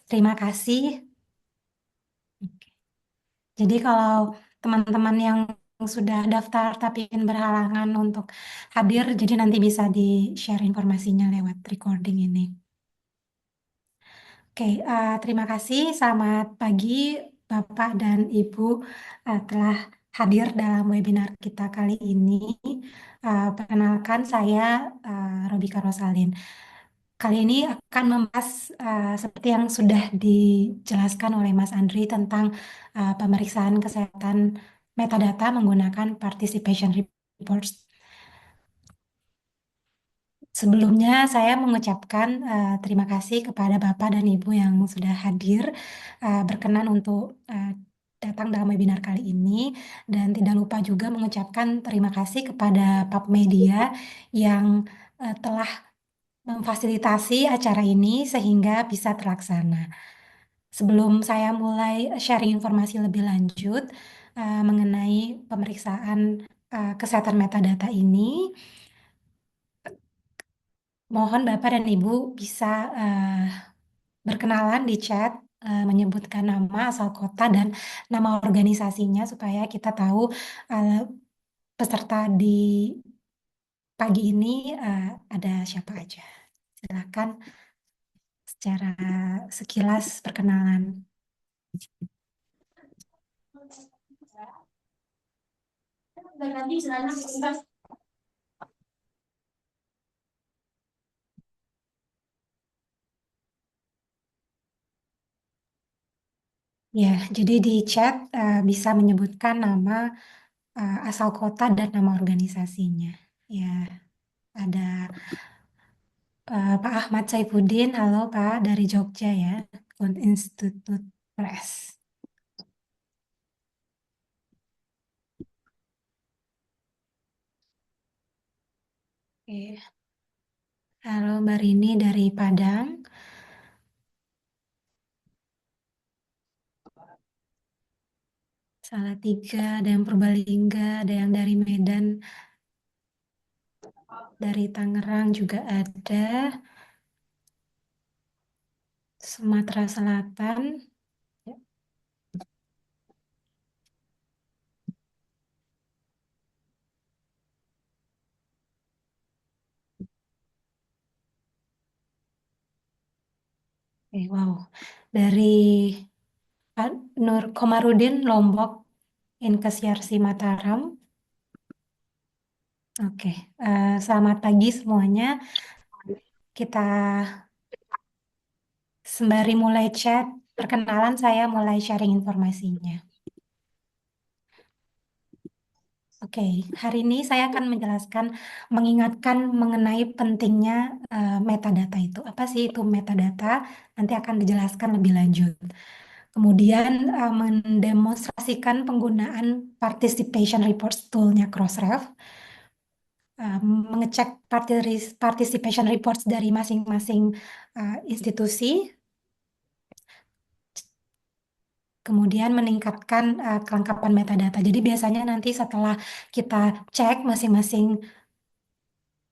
Terima kasih. Oke. Jadi kalau teman-teman yang sudah daftar tapi ingin berhalangan untuk hadir, jadi nanti bisa di-share informasinya lewat recording ini. Oke, terima kasih. Selamat pagi, Bapak dan Ibu, telah hadir dalam webinar kita kali ini. Perkenalkan, saya Robika Rosalin. Kali ini akan membahas seperti yang sudah dijelaskan oleh Mas Andri tentang pemeriksaan kesehatan metadata menggunakan participation reports. Sebelumnya saya mengucapkan terima kasih kepada Bapak dan Ibu yang sudah hadir berkenan untuk datang dalam webinar kali ini, dan tidak lupa juga mengucapkan terima kasih kepada PAP Media yang telah memfasilitasi acara ini sehingga bisa terlaksana. Sebelum saya mulai sharing informasi lebih lanjut mengenai pemeriksaan kesehatan metadata ini, mohon Bapak dan Ibu bisa berkenalan di chat, menyebutkan nama, asal kota, dan nama organisasinya supaya kita tahu peserta di pagi ini ada siapa aja. Silakan secara sekilas perkenalan. Ya, jadi di chat bisa menyebutkan nama, asal kota, dan nama organisasinya. Ya, ada Pak Ahmad Saifuddin. Halo Pak, dari Jogja ya, Institut Press. Oke. Halo Mbak Rini dari Padang. Salatiga, ada yang Purbalingga, ada yang dari Medan, dari Tangerang juga ada, Sumatera Selatan. Ya, wow. Dari Pak Nur Komarudin, Lombok, Inkesiarsi Mataram. Oke, selamat pagi semuanya. Kita sembari mulai chat, perkenalan, saya mulai sharing informasinya. Oke, hari ini saya akan menjelaskan, mengingatkan mengenai pentingnya metadata itu. Apa sih itu metadata? Nanti akan dijelaskan lebih lanjut. Kemudian mendemonstrasikan penggunaan participation reports tool-nya Crossref, mengecek participation reports dari masing-masing institusi, kemudian meningkatkan kelengkapan metadata. Jadi biasanya nanti setelah kita cek masing-masing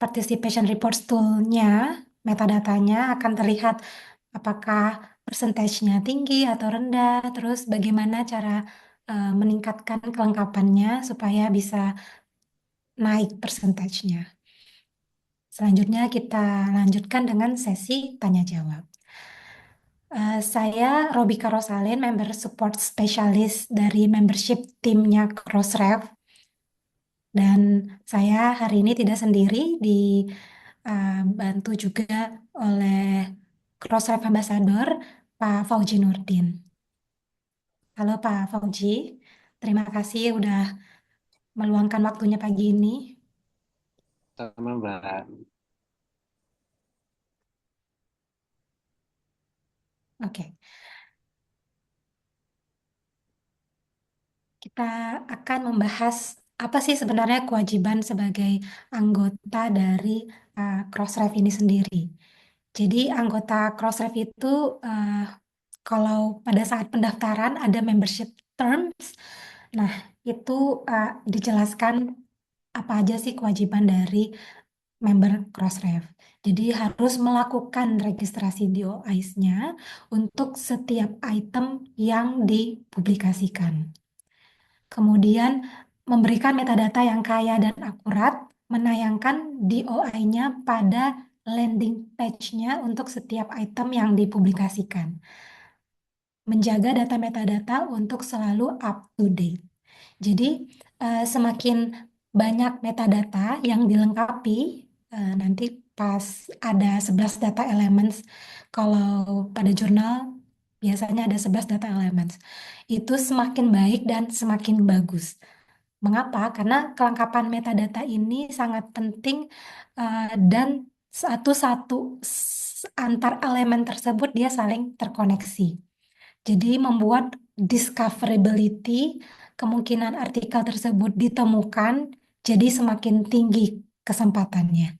participation reports tool-nya, metadatanya akan terlihat apakah persentasenya tinggi atau rendah, terus bagaimana cara meningkatkan kelengkapannya supaya bisa naik persentasenya. Selanjutnya kita lanjutkan dengan sesi tanya jawab. Saya Robika Rosalin, member support specialist dari membership timnya Crossref. Dan saya hari ini tidak sendiri, dibantu juga oleh Crossref Ambassador, Pak Fauji Nurdin. Halo Pak Fauji, terima kasih udah meluangkan waktunya pagi ini. Sama Mbak. Oke, kita akan membahas apa sih sebenarnya kewajiban sebagai anggota dari Crossref ini sendiri. Jadi anggota Crossref itu kalau pada saat pendaftaran ada membership terms. Nah, itu dijelaskan apa aja sih kewajiban dari member Crossref. Jadi harus melakukan registrasi DOIS-nya untuk setiap item yang dipublikasikan. Kemudian memberikan metadata yang kaya dan akurat, menayangkan DOI-nya pada landing page-nya untuk setiap item yang dipublikasikan. Menjaga data metadata untuk selalu up to date. Jadi semakin banyak metadata yang dilengkapi, nanti pas ada 11 data elements, kalau pada jurnal biasanya ada 11 data elements, itu semakin baik dan semakin bagus. Mengapa? Karena kelengkapan metadata ini sangat penting dan satu-satu antar elemen tersebut dia saling terkoneksi. Jadi membuat discoverability, kemungkinan artikel tersebut ditemukan, jadi semakin tinggi kesempatannya.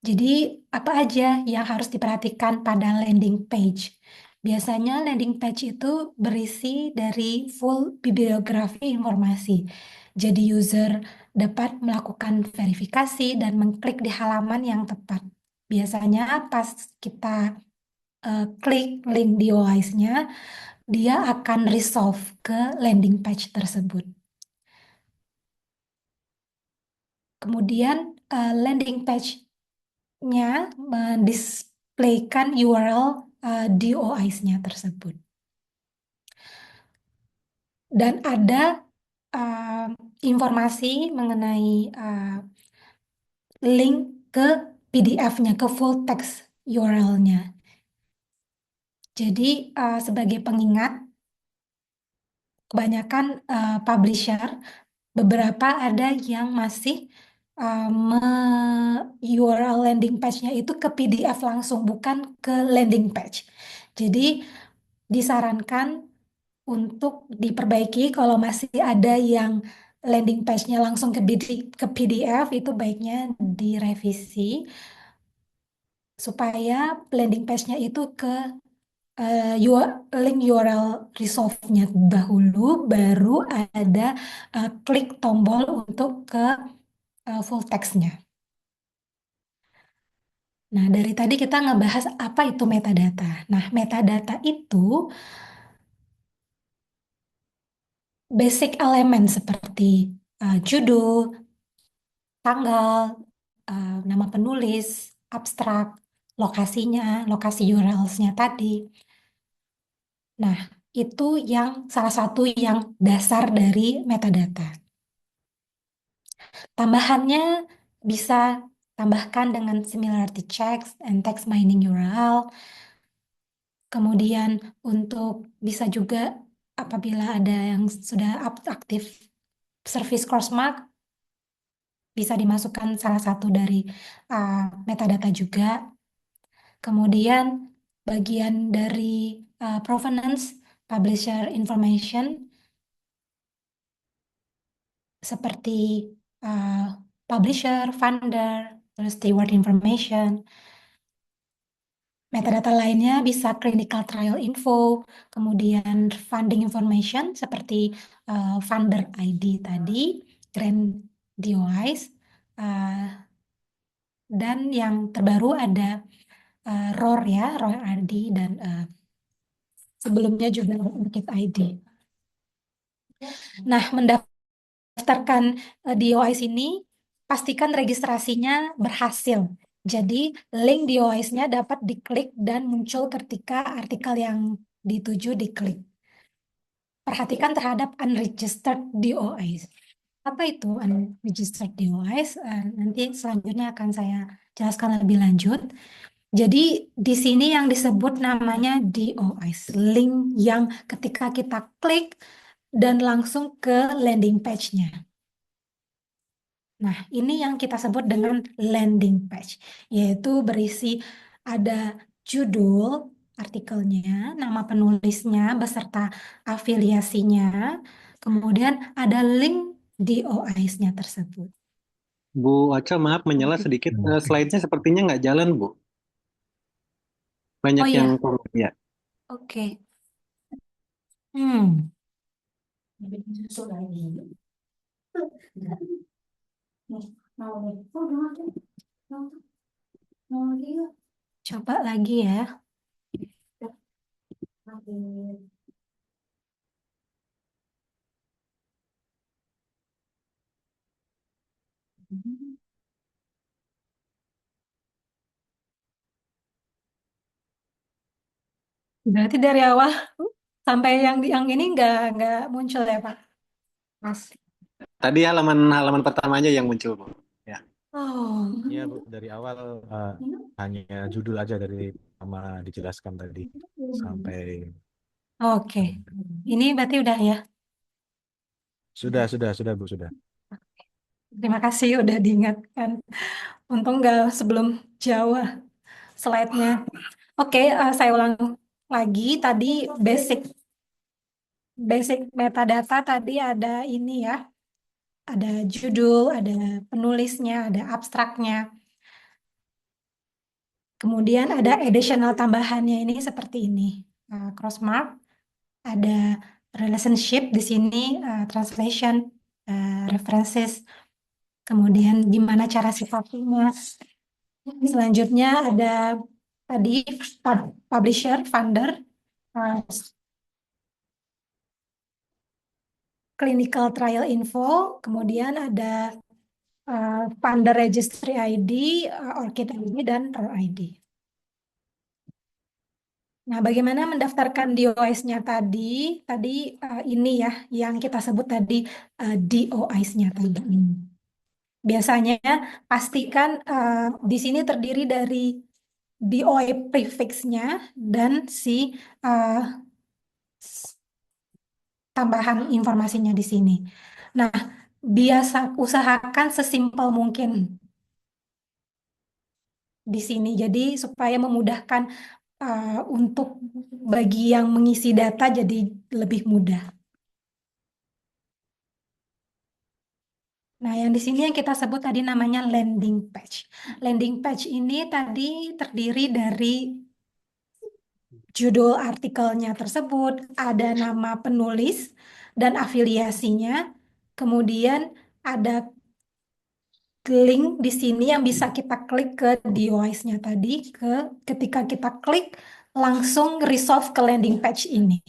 Jadi apa aja yang harus diperhatikan pada landing page? Biasanya landing page itu berisi dari full bibliografi informasi. Jadi user dapat melakukan verifikasi dan mengklik di halaman yang tepat. Biasanya pas kita klik link device-nya, dia akan resolve ke landing page tersebut. Kemudian landing page-nya mendisplaykan URL DOIs-nya tersebut. Dan ada uh, informasi mengenai link ke PDF-nya, ke full text URL-nya. Jadi sebagai pengingat, kebanyakan publisher beberapa ada yang masih URL landing page-nya itu ke PDF langsung, bukan ke landing page. Jadi disarankan untuk diperbaiki kalau masih ada yang landing page-nya langsung ke PDF, itu baiknya direvisi supaya landing page-nya itu ke link URL resolve-nya dahulu, baru ada klik tombol untuk ke full text-nya. Nah, dari tadi kita ngebahas apa itu metadata. Nah, metadata itu basic elemen seperti judul, tanggal, nama penulis, abstrak, lokasinya, lokasi URL-nya tadi. Nah, itu yang salah satu yang dasar dari metadata. Tambahannya bisa tambahkan dengan similarity checks and text mining URL. Kemudian untuk bisa juga apabila ada yang sudah aktif service crossmark, bisa dimasukkan salah satu dari metadata juga. Kemudian bagian dari provenance, publisher information, seperti uh, publisher, funder, terus steward information. Metadata lainnya bisa clinical trial info, kemudian funding information seperti funder ID tadi, grant DOIs, uh, dan yang terbaru ada ROR ya, ROR ID, dan sebelumnya juga Orchid ID. Nah, mendaftarkan DOIs ini, pastikan registrasinya berhasil. Jadi, link DOIs-nya dapat diklik dan muncul ketika artikel yang dituju diklik. Perhatikan terhadap unregistered DOIs. Apa itu unregistered DOIs? Nanti selanjutnya akan saya jelaskan lebih lanjut. Jadi di sini yang disebut namanya DOIs, link yang ketika kita klik dan langsung ke landing page-nya. Nah, ini yang kita sebut dengan landing page, yaitu berisi ada judul artikelnya, nama penulisnya beserta afiliasinya, kemudian ada link DOIs-nya tersebut. Bu Ocha, maaf menyela sedikit. Slide-nya sepertinya nggak jalan, Bu. Oh Banyak yang ya, ya. oke. Hmm. Coba lagi ya. Berarti dari awal sampai yang ini nggak muncul ya Pak? Mas. Tadi halaman pertama aja yang muncul, Bu. Ya. Iya, Bu, dari awal eh, hanya judul aja dari sama dijelaskan tadi sampai Oke, ini berarti udah ya. sudah Bu, sudah. Terima kasih udah diingatkan. Untung nggak sebelum jauh slide-nya. Oke, saya ulang lagi. Tadi basic basic metadata tadi ada ini ya. Ada judul, ada penulisnya, ada abstraknya. Kemudian ada additional tambahannya ini seperti ini. Crossmark, ada relationship di sini, translation, references, kemudian gimana cara sifatinya. Selanjutnya ada tadi publisher, funder, uh, clinical trial info, kemudian ada funder registry ID, ORCID ID, dan ROR ID. Nah, bagaimana mendaftarkan DOIS-nya tadi? Tadi ini ya, yang kita sebut tadi DOIS-nya tadi. Biasanya pastikan di sini terdiri dari DOI prefix-nya dan si uh, tambahan informasinya di sini. Nah, usahakan sesimpel mungkin di sini. Jadi supaya memudahkan untuk bagi yang mengisi data jadi lebih mudah. Nah, yang di sini yang kita sebut tadi namanya landing page. Landing page ini tadi terdiri dari judul artikelnya tersebut, ada nama penulis dan afiliasinya, kemudian ada link di sini yang bisa kita klik ke device-nya tadi, ketika kita klik langsung resolve ke landing page ini.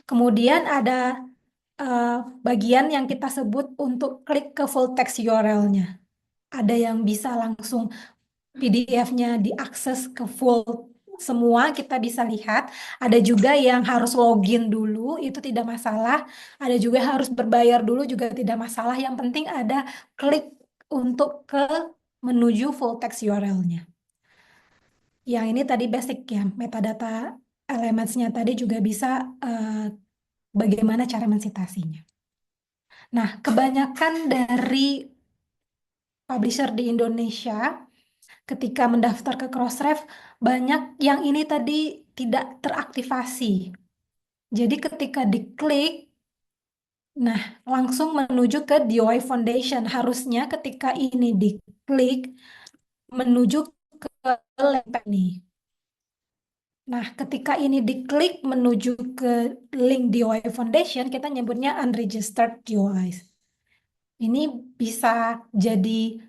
Kemudian ada eh, bagian yang kita sebut untuk klik ke full text URL-nya. Ada yang bisa langsung PDF-nya diakses ke full semua, kita bisa lihat. Ada juga yang harus login dulu, itu tidak masalah. Ada juga harus berbayar dulu, juga tidak masalah. Yang penting ada klik untuk menuju full text URL-nya. Yang ini tadi basic ya, metadata elements-nya tadi juga bisa bagaimana cara mensitasinya. Nah, kebanyakan dari publisher di Indonesia ketika mendaftar ke Crossref, banyak yang ini tadi tidak teraktivasi. Jadi ketika diklik, nah langsung menuju ke DIY Foundation. Harusnya ketika ini diklik, menuju ke link ini. Nah, ketika ini diklik menuju ke link DIY Foundation, kita nyebutnya unregistered DIY. Ini bisa jadi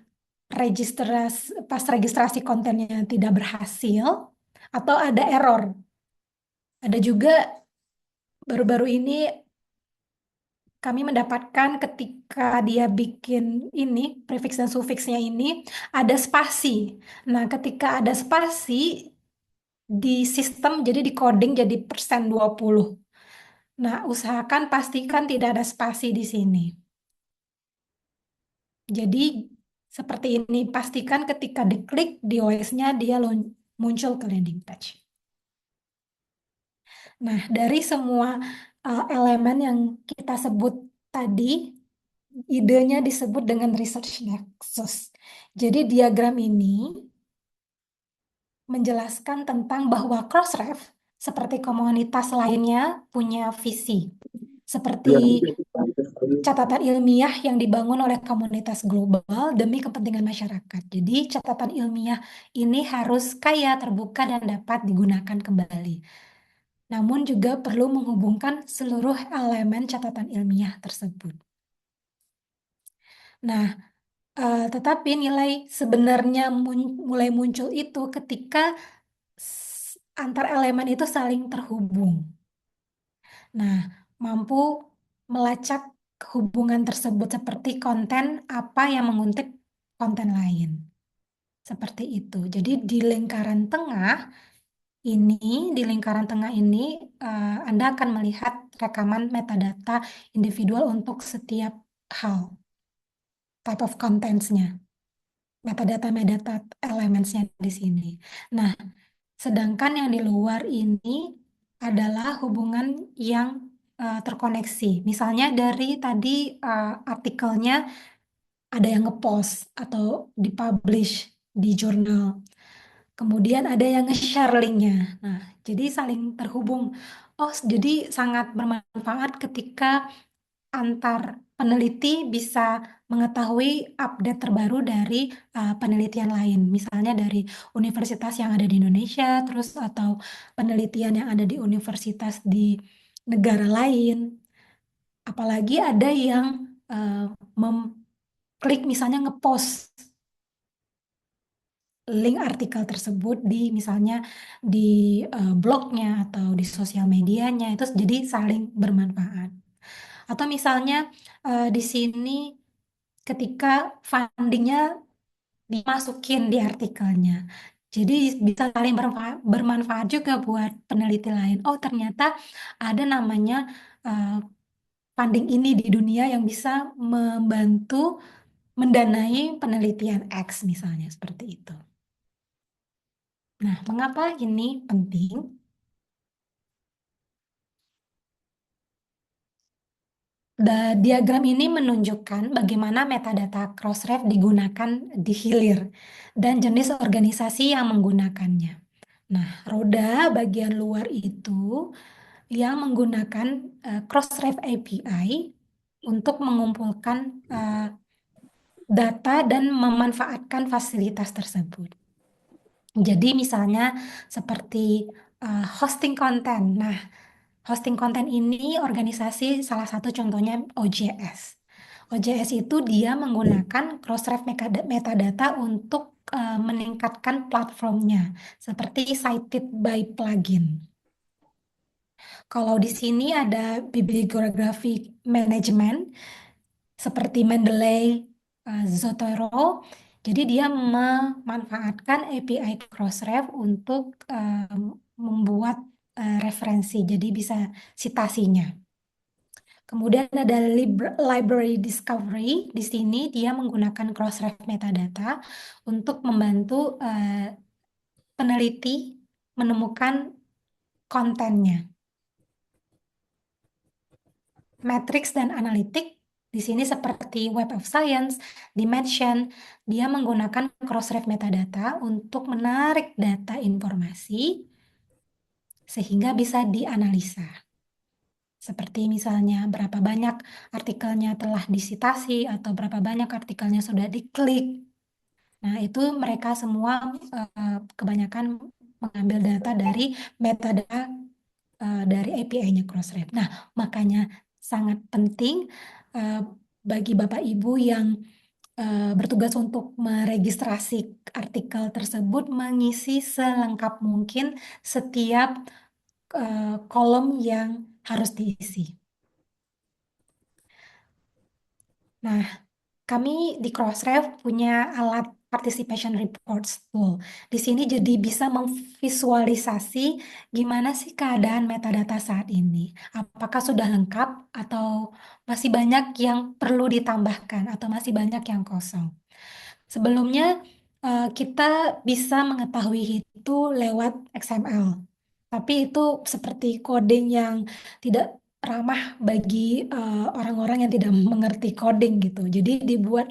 pas registrasi kontennya tidak berhasil atau ada error. Ada juga baru-baru ini kami mendapatkan ketika dia bikin ini prefix dan sufiksnya ini ada spasi. Nah, ketika ada spasi di sistem jadi di coding jadi persen 20. Nah, usahakan pastikan tidak ada spasi di sini. Jadi seperti ini, pastikan ketika diklik di OS-nya dia muncul ke landing page. Nah, dari semua elemen yang kita sebut tadi, idenya disebut dengan research nexus. Jadi diagram ini menjelaskan tentang bahwa Crossref seperti komunitas lainnya punya visi. Seperti catatan ilmiah yang dibangun oleh komunitas global demi kepentingan masyarakat. Jadi catatan ilmiah ini harus kaya, terbuka, dan dapat digunakan kembali. Namun juga perlu menghubungkan seluruh elemen catatan ilmiah tersebut. Nah, Tetapi nilai sebenarnya mulai muncul itu ketika antar elemen itu saling terhubung. Nah, mampu melacak hubungan tersebut seperti konten apa yang mengutip konten lain. Seperti itu. Jadi di lingkaran tengah ini Anda akan melihat rekaman metadata individual untuk setiap hal, type of contents-nya, metadata elements-nya di sini. Nah, sedangkan yang di luar ini adalah hubungan yang terkoneksi. Misalnya dari tadi artikelnya ada yang ngepost atau dipublish di jurnal. Kemudian ada yang nge-share linknya. Nah, jadi saling terhubung. Oh, jadi sangat bermanfaat ketika antar peneliti bisa mengetahui update terbaru dari penelitian lain. Misalnya dari universitas yang ada di Indonesia, terus atau penelitian yang ada di universitas di negara lain. Apalagi ada yang klik misalnya ngepost link artikel tersebut di misalnya di blognya atau di sosial medianya itu jadi saling bermanfaat. Atau misalnya di sini ketika fundingnya dimasukin di artikelnya. Jadi bisa saling bermanfaat juga buat peneliti lain. Oh, ternyata ada namanya eh, funding ini di dunia yang bisa membantu mendanai penelitian X misalnya seperti itu. Nah, mengapa ini penting? Diagram ini menunjukkan bagaimana metadata Crossref digunakan di hilir dan jenis organisasi yang menggunakannya. Nah, roda bagian luar itu yang menggunakan Crossref API untuk mengumpulkan data dan memanfaatkan fasilitas tersebut. Jadi misalnya seperti hosting konten. Nah, hosting konten ini organisasi salah satu contohnya OJS. OJS itu dia menggunakan Crossref metadata untuk meningkatkan platformnya seperti cited by plugin. Kalau di sini ada bibliografi management seperti Mendeley, Zotero. Jadi dia memanfaatkan API Crossref untuk membuat referensi, jadi bisa citasinya. Kemudian ada library discovery. Di sini dia menggunakan Crossref metadata untuk membantu peneliti menemukan kontennya. Matrix dan analitik di sini seperti Web of Science, Dimension, dia menggunakan Crossref metadata untuk menarik data informasi sehingga bisa dianalisa. Seperti misalnya berapa banyak artikelnya telah disitasi atau berapa banyak artikelnya sudah diklik. Nah, itu mereka semua kebanyakan mengambil data dari metadata dari API-nya Crossref. Nah, makanya sangat penting uh, bagi Bapak Ibu yang bertugas untuk meregistrasi artikel tersebut mengisi selengkap mungkin setiap kolom yang harus diisi. Nah, kami di Crossref punya alat participation reports tool. Di sini jadi bisa memvisualisasi gimana sih keadaan metadata saat ini. Apakah sudah lengkap atau masih banyak yang perlu ditambahkan atau masih banyak yang kosong. Sebelumnya kita bisa mengetahui itu lewat XML. Tapi itu seperti coding yang tidak ramah bagi orang-orang yang tidak mengerti coding gitu. Jadi dibuat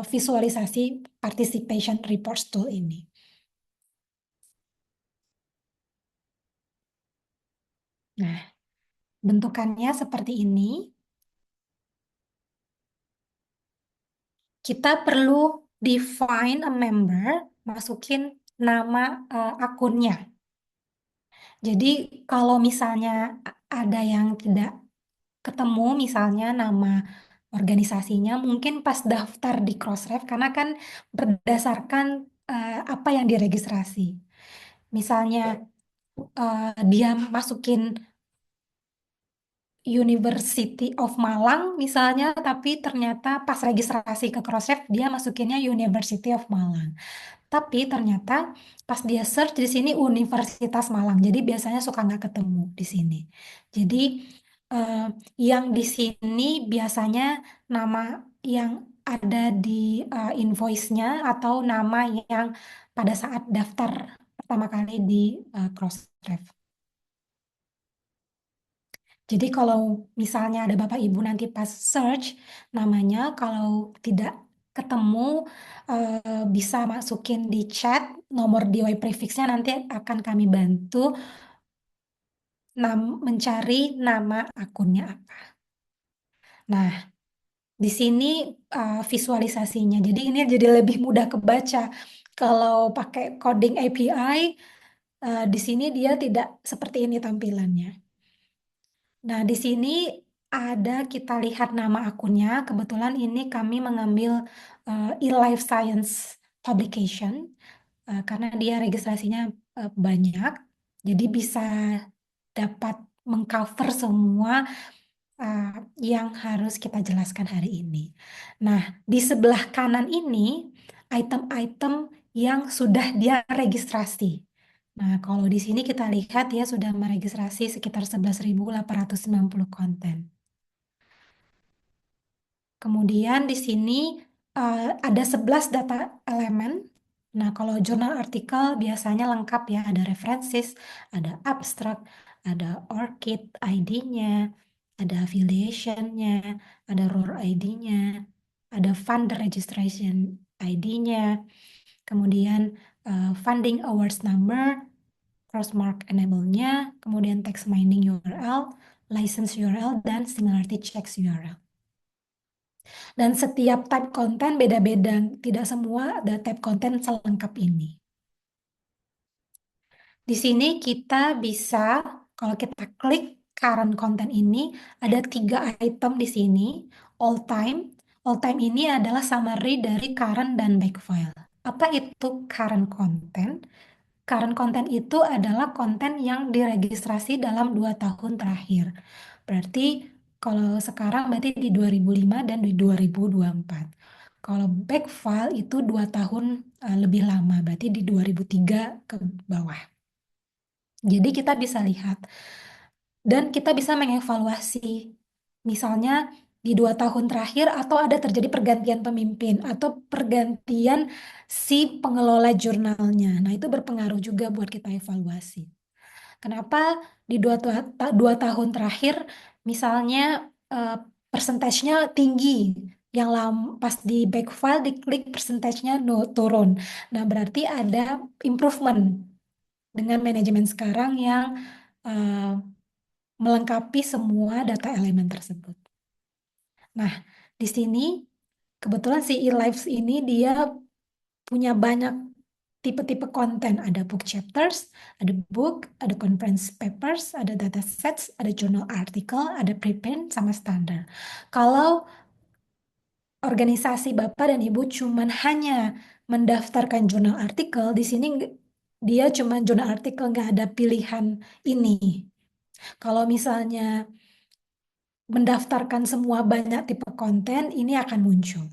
visualisasi participation reports tool ini. Nah, bentukannya seperti ini. Kita perlu define a member, masukin nama akunnya. Jadi kalau misalnya ada yang tidak ketemu, misalnya nama organisasinya mungkin pas daftar di Crossref karena kan berdasarkan apa yang diregistrasi. Misalnya dia masukin University of Malang misalnya, tapi ternyata pas registrasi ke Crossref dia masukinnya University of Malang. Tapi ternyata pas dia search di sini Universitas Malang, jadi biasanya suka nggak ketemu di sini. Jadi eh, yang di sini biasanya nama yang ada di invoice-nya atau nama yang pada saat daftar pertama kali di Crossref. Jadi kalau misalnya ada Bapak Ibu nanti pas search namanya, kalau tidak ketemu bisa masukin di chat nomor DIY prefixnya nanti akan kami bantu mencari nama akunnya apa. Nah, di sini visualisasinya. Jadi ini jadi lebih mudah kebaca. Kalau pakai coding API, di sini dia tidak seperti ini tampilannya. Nah, di sini ada kita lihat nama akunnya. Kebetulan ini kami mengambil eLife Science Publication karena dia registrasinya banyak. Jadi bisa dapat mengcover semua uh, yang harus kita jelaskan hari ini. Nah, di sebelah kanan ini item-item yang sudah dia registrasi. Nah, kalau di sini kita lihat dia sudah meregistrasi sekitar 11.890 konten. Kemudian di sini ada 11 data elemen. Nah, kalau jurnal artikel biasanya lengkap ya, ada references, ada abstrak, ada ORCID ID-nya, ada affiliation-nya, ada ROR ID-nya, ada fund registration ID-nya, kemudian funding awards number, crossmark enable-nya, kemudian text mining URL, license URL, dan similarity checks URL. Dan setiap type konten beda-beda, tidak semua ada type konten selengkap ini. Di sini kita bisa, kalau kita klik current content ini, ada 3 item di sini. All time. All time ini adalah summary dari current dan back file. Apa itu current content? Current content itu adalah konten yang diregistrasi dalam 2 tahun terakhir. Berarti kalau sekarang berarti di 2005 dan di 2024. Kalau back file itu 2 tahun lebih lama, berarti di 2003 ke bawah. Jadi kita bisa lihat dan kita bisa mengevaluasi. Misalnya di 2 tahun terakhir atau ada terjadi pergantian pemimpin atau pergantian si pengelola jurnalnya. Nah, itu berpengaruh juga buat kita evaluasi. Kenapa di 2 tahun terakhir misalnya eh, persentasenya tinggi, yang pas di back file diklik persentasenya turun. Nah, berarti ada improvement dengan manajemen sekarang yang eh, melengkapi semua data elemen tersebut. Nah, di sini kebetulan si eLives ini dia punya banyak tipe-tipe konten. Ada book chapters, ada book, ada conference papers, ada data sets, ada journal article, ada preprint, sama standar. Kalau organisasi Bapak dan Ibu cuman hanya mendaftarkan jurnal artikel, di sini dia cuma jurnal artikel, nggak ada pilihan ini. Kalau misalnya mendaftarkan semua banyak tipe konten, ini akan muncul.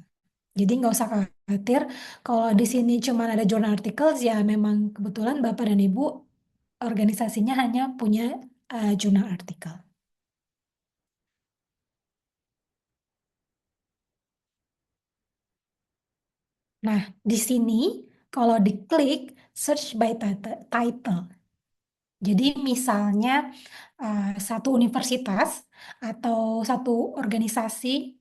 Jadi nggak usah khawatir, kalau di sini cuma ada journal articles, ya memang kebetulan Bapak dan Ibu organisasinya hanya punya jurnal artikel. Nah, di sini kalau diklik search by title. Jadi misalnya satu universitas atau satu organisasi,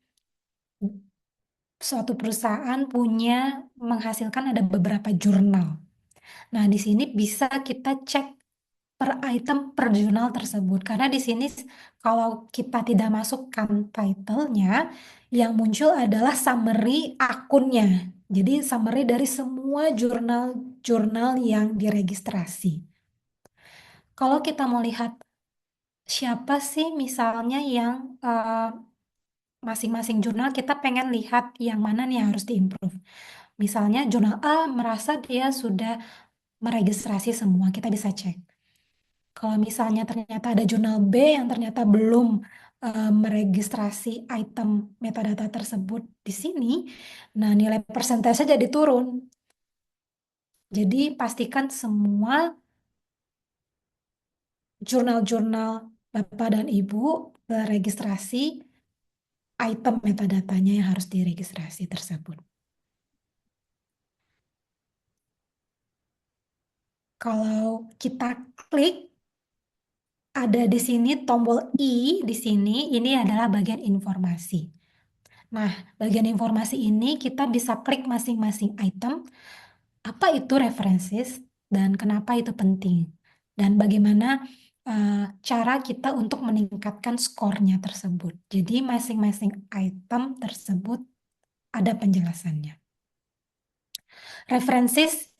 suatu perusahaan punya menghasilkan ada beberapa jurnal. Nah, di sini bisa kita cek per item per jurnal tersebut. Karena di sini kalau kita tidak masukkan title-nya, yang muncul adalah summary akunnya. Jadi summary dari semua jurnal-jurnal yang diregistrasi. Kalau kita mau lihat siapa sih misalnya yang masing-masing jurnal kita pengen lihat yang mana nih yang harus diimprove. Misalnya jurnal A merasa dia sudah meregistrasi semua, kita bisa cek. Kalau misalnya ternyata ada jurnal B yang ternyata belum meregistrasi item metadata tersebut di sini, nah nilai persentase jadi turun. Jadi pastikan semua jurnal-jurnal Bapak dan Ibu registrasi item metadatanya yang harus diregistrasi tersebut. Kalau kita klik, ada di sini tombol I di sini, ini adalah bagian informasi. Nah, bagian informasi ini kita bisa klik masing-masing item, apa itu references, dan kenapa itu penting. Dan bagaimana cara kita untuk meningkatkan skornya tersebut. Jadi masing-masing item tersebut ada penjelasannya. References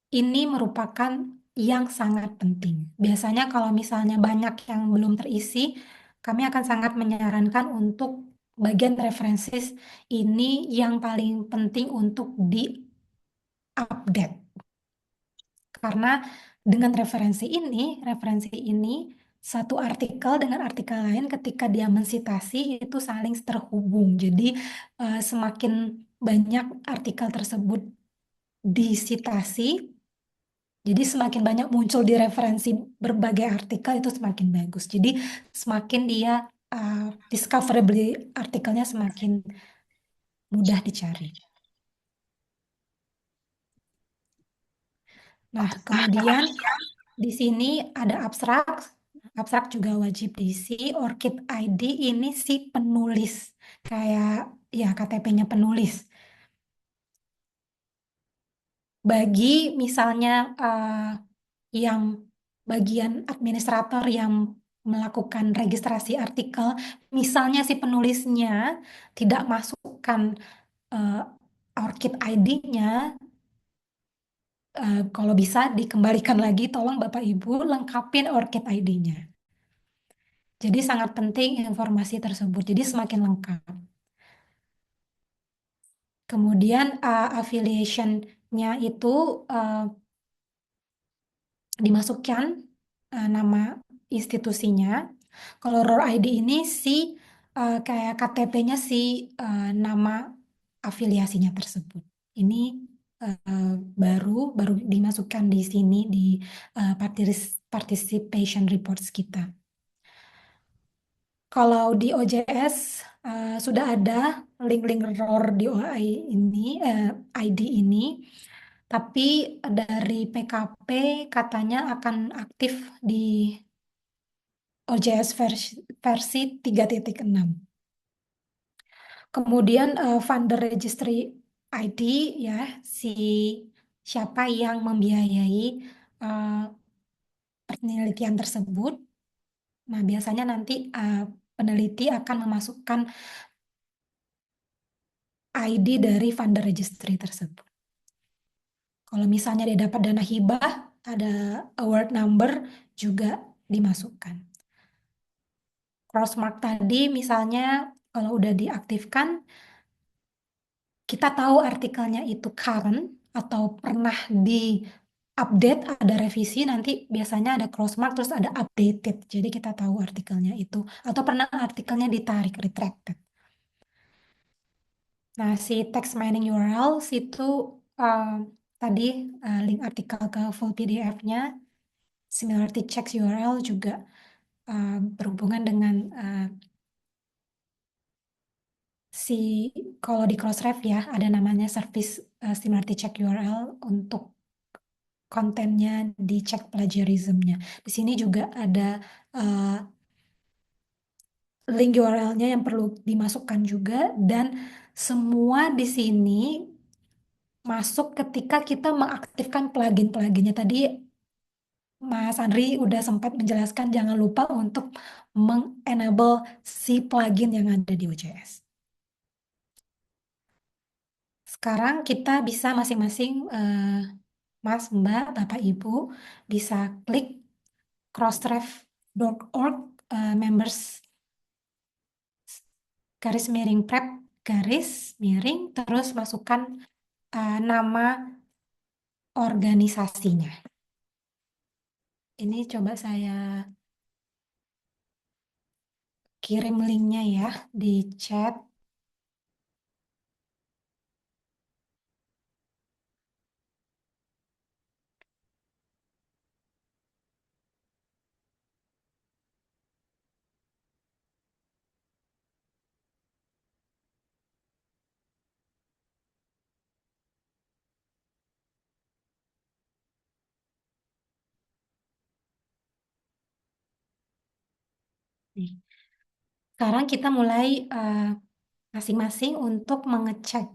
ini merupakan yang sangat penting. Biasanya kalau misalnya banyak yang belum terisi, kami akan sangat menyarankan untuk bagian references ini yang paling penting untuk di-update. Karena dengan referensi ini satu artikel dengan artikel lain ketika dia mensitasi itu saling terhubung. Jadi semakin banyak artikel tersebut disitasi, jadi semakin banyak muncul di referensi berbagai artikel itu semakin bagus. Jadi semakin dia discoverability artikelnya semakin mudah dicari. Nah, kemudian di sini ada abstrak. Abstrak juga wajib diisi. ORCID ID ini si penulis. Kayak ya KTP-nya penulis. Bagi misalnya yang bagian administrator yang melakukan registrasi artikel, misalnya si penulisnya tidak masukkan ORCID ID-nya, kalau bisa dikembalikan lagi, tolong Bapak Ibu lengkapin ORCID ID-nya. Jadi sangat penting informasi tersebut, jadi semakin lengkap. Kemudian affiliation-nya itu dimasukkan nama institusinya. Kalau ROR ID ini kayak KTP-nya nama afiliasinya tersebut. Ini baru dimasukkan di sini di participation reports kita. Kalau di OJS sudah ada link-link ROR di ID ini, tapi dari PKP katanya akan aktif di OJS versi 3.6. Kemudian funder registry ID ya, siapa yang membiayai penelitian tersebut. Nah, biasanya nanti peneliti akan memasukkan ID dari funder registry tersebut. Kalau misalnya dia dapat dana hibah, ada award number juga dimasukkan. Crossmark tadi misalnya kalau udah diaktifkan, kita tahu artikelnya itu current atau pernah di-update, ada revisi, nanti biasanya ada crossmark terus ada updated. Jadi kita tahu artikelnya itu. Atau pernah artikelnya ditarik, retracted. Nah, si text mining URL itu tadi link artikel ke full PDF-nya. Similarity checks URL juga berhubungan dengan kalau di Crossref ya ada namanya service similarity check URL untuk kontennya dicek plagiarismnya. Di sini juga ada link URL-nya yang perlu dimasukkan juga dan semua di sini masuk ketika kita mengaktifkan plugin-pluginnya. Tadi Mas Andri udah sempat menjelaskan jangan lupa untuk mengenable si plugin yang ada di OJS. Sekarang kita bisa masing-masing Mas, Mbak, Bapak, Ibu bisa klik crossref.org members garis miring prep, garis miring, terus masukkan nama organisasinya. Ini coba saya kirim linknya ya di chat. Nih. Sekarang kita mulai masing-masing untuk mengecek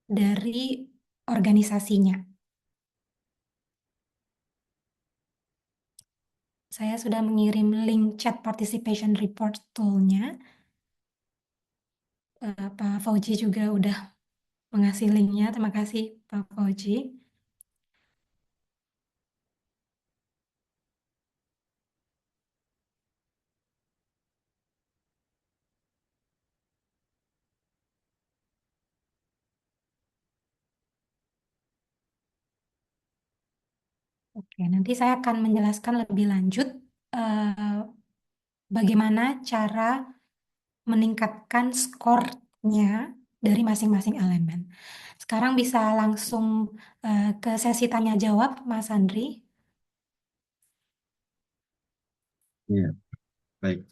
dari organisasinya. Saya sudah mengirim link chat participation report tool-nya. Pak Fauji juga udah mengasih linknya. Terima kasih Pak Fauji. Oke, nanti saya akan menjelaskan lebih lanjut eh, bagaimana cara meningkatkan skornya dari masing-masing elemen. Sekarang bisa langsung ke sesi tanya jawab, Mas Andri. Iya, baik.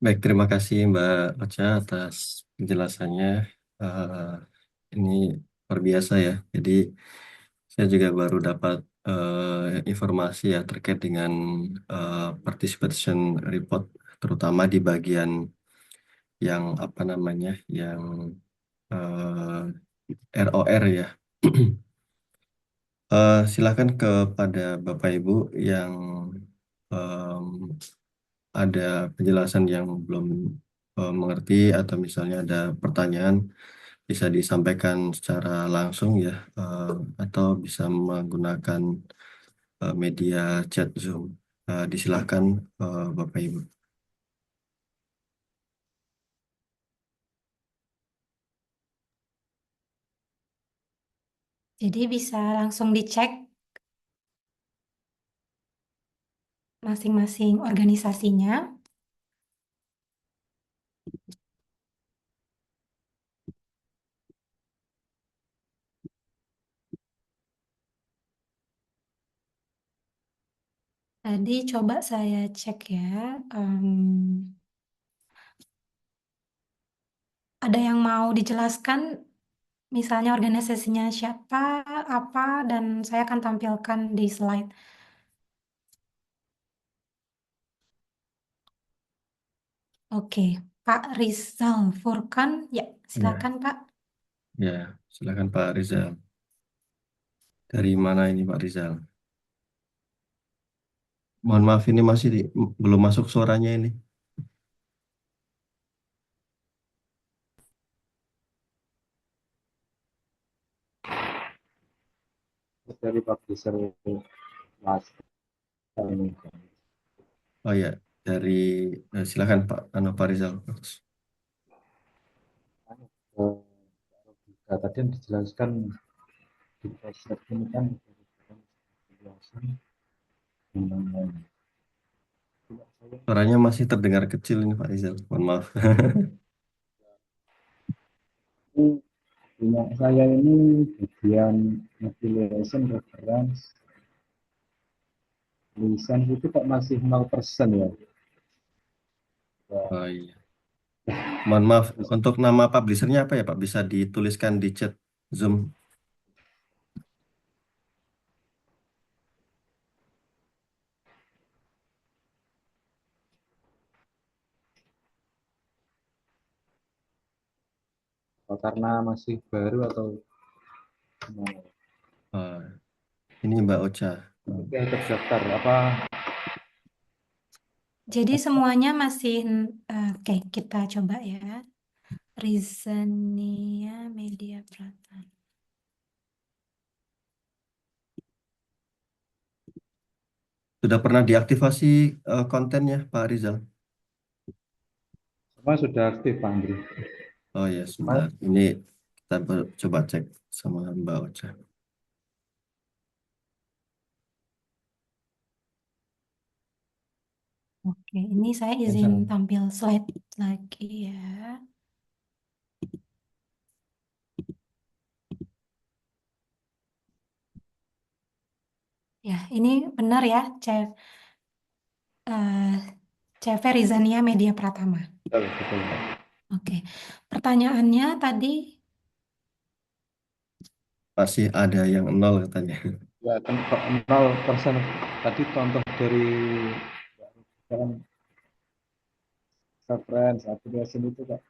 Baik, terima kasih Mbak Ocha atas penjelasannya. Eh, ini luar biasa ya. Jadi saya juga baru dapat informasi ya terkait dengan participation report, terutama di bagian yang apa namanya, yang ROR ya. Silakan kepada Bapak Ibu yang em, ada penjelasan yang belum mengerti atau misalnya ada pertanyaan bisa disampaikan secara langsung ya, atau bisa menggunakan media chat Zoom. Disilakan Bapak Ibu. Jadi bisa langsung dicek masing-masing organisasinya. Tadi coba saya cek ya. Ada yang mau dijelaskan, misalnya organisasinya siapa, apa, dan saya akan tampilkan di slide. Oke, Pak Rizal Furkan, ya Ya, silakan Pak. ya, silakan Pak Rizal. Dari mana ini Pak Rizal? Mohon maaf ini masih belum masuk suaranya ini. Dari publisher Mas ini. Oh ya, dari silakan Pak Pak Rizal. Tadi yang dijelaskan di proses ini kan penjelasan mengenai Suaranya masih terdengar kecil ini Pak Rizal. Mohon maaf. punya saya ini bagian affiliation reference lisan itu kok masih 0% ya. Oh iya. Mohon maaf, untuk nama publishernya apa ya Pak? Bisa dituliskan di chat Zoom. Karena masih baru atau gimana? Oh, ini Mbak Ocha. Oke, terdaftar apa? Jadi semuanya masih, oke kita coba ya. Rizania Media Pratama. Sudah pernah diaktifasi kontennya Pak Rizal? Semua sudah aktif, Pak Andri. Oh ya, sebentar. Ini kita coba cek sama Mbak Ocha. Oke, ini saya izin tampil slide lagi ya. Ya, ini benar ya, CV Rizania Media Pratama. Betul, betul, Pak. Oke, pertanyaannya tadi, Masih ada yang nol katanya. Ya, kan kok 0%. Tadi contoh dari kan reference, application itu Pak.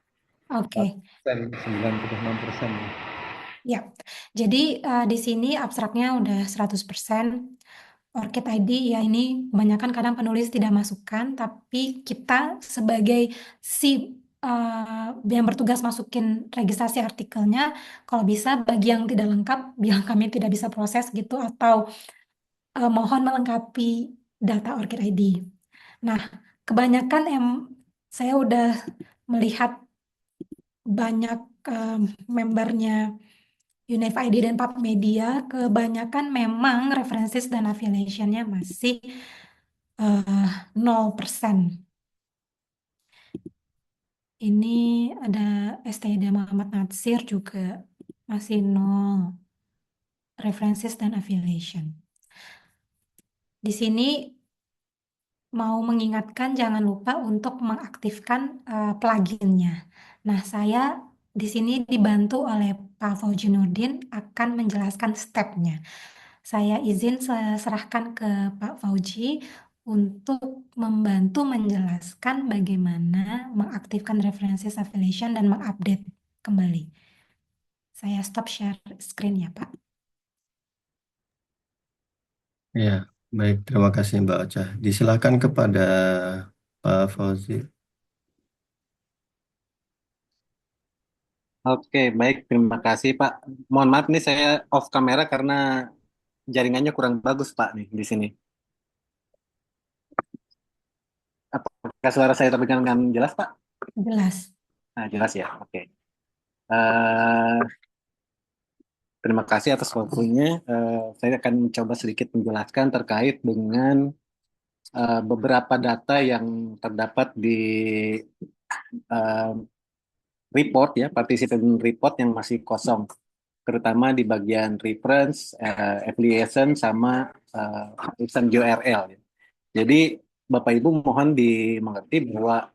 oke. 96%. Ya, jadi di sini abstraknya udah 100%. Orchid ID ya ini kebanyakan kadang penulis tidak masukkan, tapi kita sebagai si yang bertugas masukin registrasi artikelnya, kalau bisa bagi yang tidak lengkap, bilang kami tidak bisa proses gitu, atau mohon melengkapi data Orchid ID. Nah, kebanyakan saya udah melihat banyak membernya Unive ID dan Pub Media, kebanyakan memang references dan affiliationnya masih 0%. Ini ada STD Muhammad Natsir juga masih 0 references dan affiliation. Di sini mau mengingatkan jangan lupa untuk mengaktifkan pluginnya. Nah, saya di sini dibantu oleh Pak Fauji Nurdin akan menjelaskan stepnya. Saya izin serahkan ke Pak Fauji untuk membantu menjelaskan bagaimana mengaktifkan references affiliation dan mengupdate kembali. Saya stop share screen ya, Pak. Ya, baik. Terima kasih Mbak Ocha. Disilakan kepada Pak Fauzi. Oke, baik. Terima kasih, Pak. Mohon maaf nih saya off kamera karena jaringannya kurang bagus, Pak, nih di sini. Apakah suara saya terdengar dengan jelas, Pak? Jelas. Nah, jelas ya. Oke. Eh, Terima kasih atas waktunya. Saya akan mencoba sedikit menjelaskan terkait dengan beberapa data yang terdapat di eh, report ya, participant report yang masih kosong, terutama di bagian reference, affiliation, sama tulisan URL. Ya. Jadi Bapak Ibu mohon dimengerti bahwa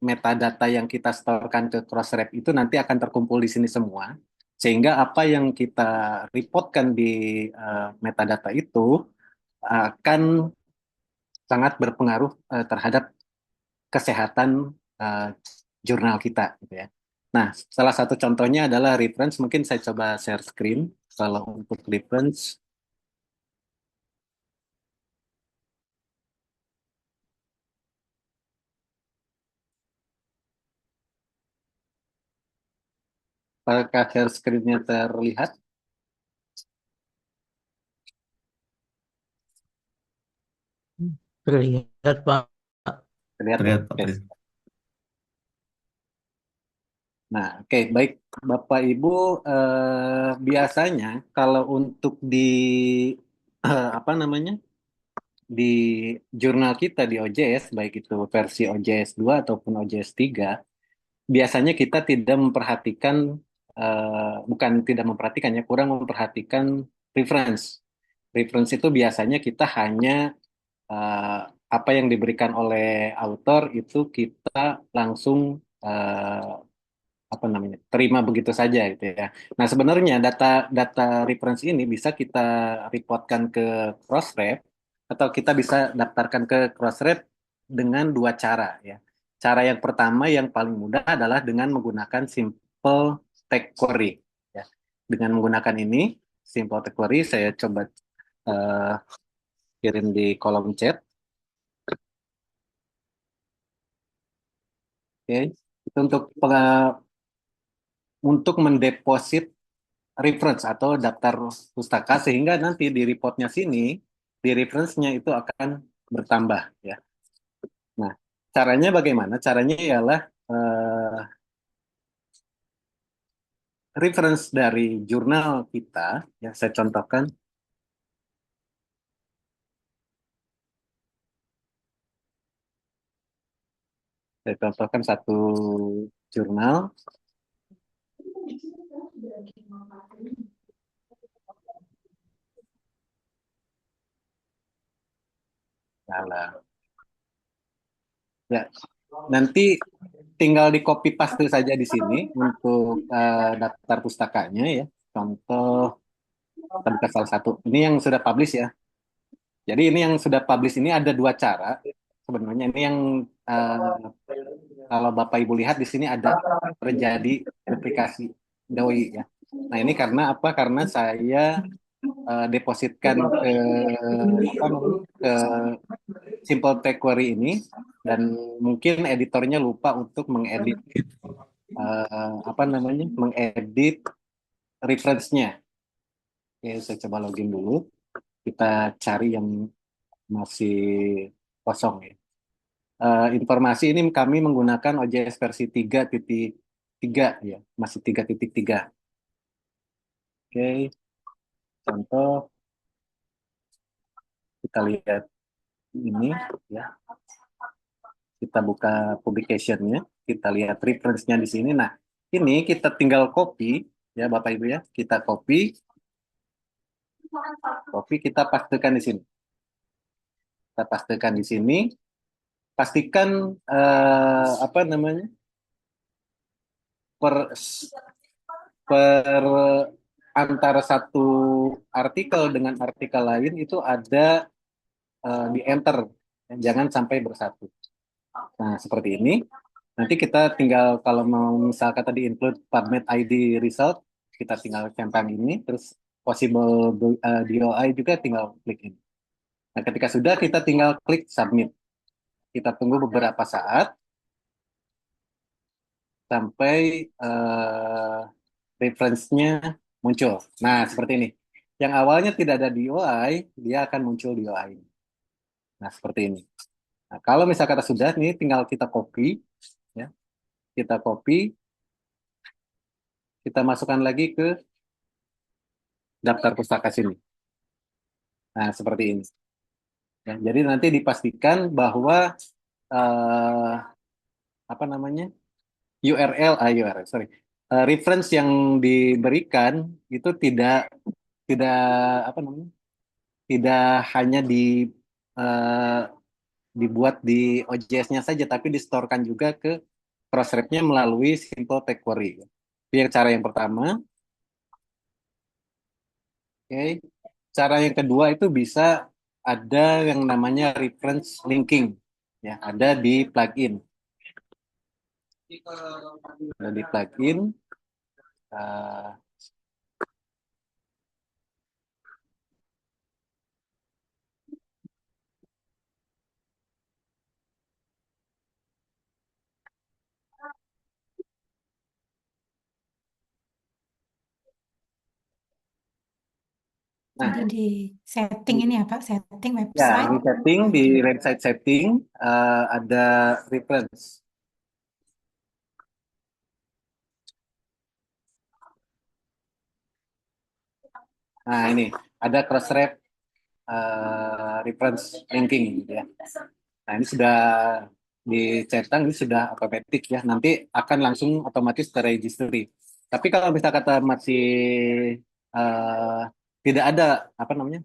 metadata yang kita storekan ke Crossref itu nanti akan terkumpul di sini semua, sehingga apa yang kita reportkan di metadata itu akan sangat berpengaruh terhadap kesehatan uh, jurnal kita gitu ya. Nah, salah satu contohnya adalah reference. Mungkin saya coba share screen. Kalau untuk reference, apakah share screen-nya terlihat? Terlihat, Pak. Terlihat ya? Terlihat, Pak. Oke. Terlihat. Nah, oke, baik. Bapak Ibu, biasanya kalau untuk di apa namanya, di jurnal kita di OJS, baik itu versi OJS 2 ataupun OJS 3, biasanya kita tidak memperhatikan, bukan tidak memperhatikan ya, kurang memperhatikan reference. Reference itu biasanya kita hanya eh, apa yang diberikan oleh author itu kita langsung apa namanya terima begitu saja gitu ya. Nah sebenarnya data data reference ini bisa kita reportkan ke Crossref atau kita bisa daftarkan ke Crossref dengan dua cara ya. Cara yang pertama yang paling mudah adalah dengan menggunakan simple text query ya. Dengan menggunakan ini simple text query saya coba eh, kirim di kolom chat. Oke. Itu untuk mendeposit reference atau daftar pustaka sehingga nanti di reportnya sini di reference-nya itu akan bertambah ya. Nah, caranya bagaimana? Caranya ialah eh, reference dari jurnal kita, ya saya contohkan. Saya contohkan satu jurnal. Salah. Ya, nanti tinggal di copy paste saja di sini untuk daftar pustakanya ya. Contoh, kita buka salah satu. Ini yang sudah publish ya. Jadi ini yang sudah publish ini ada dua cara sebenarnya. Ini yang kalau Bapak Ibu lihat di sini ada terjadi duplikasi doi ya. Nah ini karena apa? Karena saya depositkan ke apa namanya ke simple text query ini dan mungkin editornya lupa untuk mengedit apa namanya mengedit reference-nya. Oke, saya coba login dulu. Kita cari yang masih kosong ya. Informasi ini kami menggunakan OJS versi 3.3 ya, masih 3.3. Oke, contoh kita lihat ini ya. Kita buka publication-nya, kita lihat reference-nya di sini. Nah, ini kita tinggal copy ya Bapak Ibu ya. Kita copy kita pastekan di sini. Kita pastekan di sini. Pastikan apa namanya? per per antara satu artikel dengan artikel lain itu ada di enter, jangan sampai bersatu. Nah seperti ini. Nanti kita tinggal kalau mau misalkan tadi include PubMed ID result, kita tinggal centang ini, terus possible DOI juga tinggal klik ini. Nah ketika sudah kita tinggal klik submit. Kita tunggu beberapa saat sampai reference-nya muncul. Nah, seperti ini. Yang awalnya tidak ada DOI, dia akan muncul DOI. Nah, seperti ini. Nah, kalau misal kata sudah, ini tinggal kita copy, ya. Kita copy, kita masukkan lagi ke daftar pustaka sini. Nah, seperti ini. Ya, jadi nanti dipastikan bahwa apa namanya URL, sorry, reference yang diberikan itu tidak apa namanya tidak hanya eh, dibuat di OJS-nya saja, tapi distorkan juga ke Crossref-nya melalui simple text query. Itu yang cara yang pertama. Oke. Cara yang kedua itu bisa ada yang namanya reference linking. Ya, ada di plugin. Ada di plugin. eh, nah, Jadi di setting ini ya Pak, setting ya, website. di setting, di website setting, ada reference. Nah, ini ada Crossref reference linking gitu ya. Nah, ini sudah dicentang, ini sudah otomatis ya. Nanti akan langsung otomatis terregistry. Tapi kalau bisa kata masih eh, tidak ada apa namanya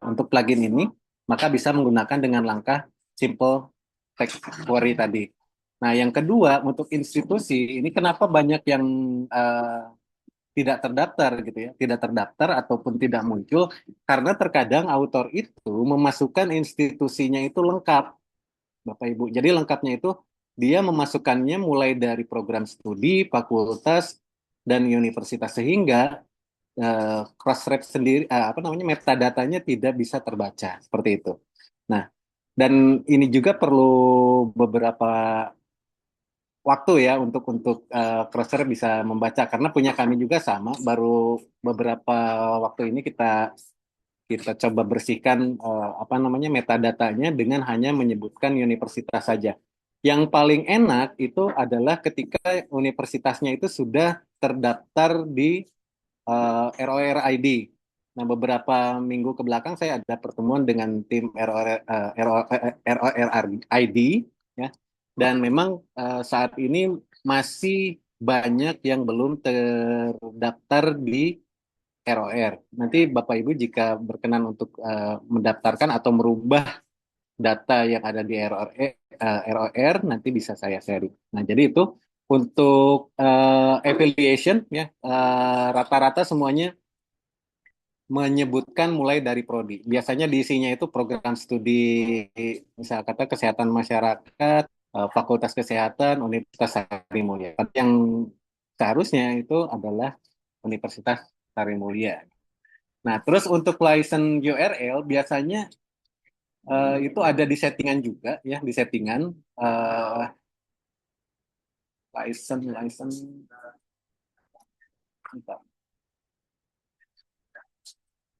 untuk plugin ini, maka bisa menggunakan dengan langkah simple text query tadi. Nah, yang kedua untuk institusi ini kenapa banyak yang eh, tidak terdaftar gitu ya, tidak terdaftar ataupun tidak muncul karena terkadang autor itu memasukkan institusinya itu lengkap, Bapak Ibu. Jadi lengkapnya itu dia memasukkannya mulai dari program studi, fakultas, dan universitas sehingga cross-ref sendiri apa namanya metadatanya tidak bisa terbaca seperti itu. Nah, dan ini juga perlu beberapa waktu ya untuk crosser bisa membaca karena punya kami juga sama baru beberapa waktu ini kita kita coba bersihkan apa namanya metadatanya dengan hanya menyebutkan universitas saja. Yang paling enak itu adalah ketika universitasnya itu sudah terdaftar di ROR ID. Nah, beberapa minggu ke belakang saya ada pertemuan dengan tim ROR ID, ya. Dan memang saat ini masih banyak yang belum terdaftar di ROR. Nanti Bapak Ibu jika berkenan untuk mendaftarkan atau merubah data yang ada di ROR, nanti bisa saya sharing. Nah, jadi itu untuk affiliation ya, rata-rata semuanya menyebutkan mulai dari prodi. Biasanya diisinya itu program studi, misal kata kesehatan masyarakat, Fakultas Kesehatan, Universitas Sarimulya. Yang seharusnya itu adalah Universitas Sarimulya. Nah, terus untuk license URL biasanya itu ada di settingan juga ya, di settingan license. Bentar.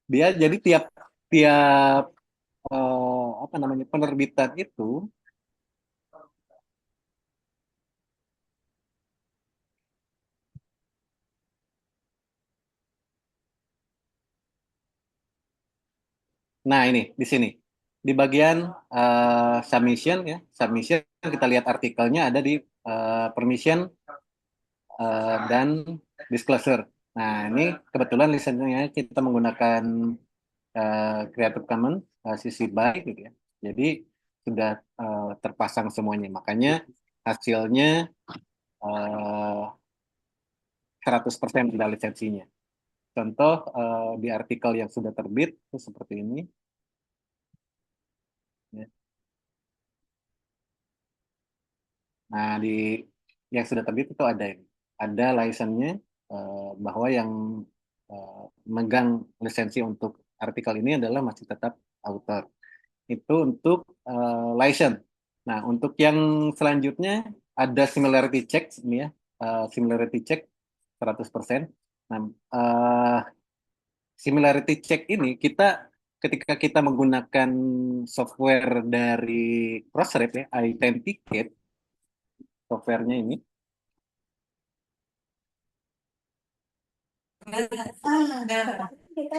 Dia jadi tiap tiap apa namanya penerbitan itu. Nah, ini di sini. Di bagian submission ya, submission kita lihat artikelnya ada di permission dan disclosure. Nah, ini kebetulan lisensinya kita menggunakan Creative Commons CC BY gitu ya. Jadi sudah terpasang semuanya. Makanya hasilnya 100% ada lisensinya. Contoh di artikel yang sudah terbit itu seperti ini. Ya. Nah, di yang sudah terbit itu ada ini. Ada license-nya bahwa yang megang lisensi untuk artikel ini adalah masih tetap author. Itu untuk license. Nah, untuk yang selanjutnya ada similarity check ini ya. Similarity check 100%. Nah, similarity check ini ketika kita menggunakan software dari Crossref ya, Authenticate softwarenya ini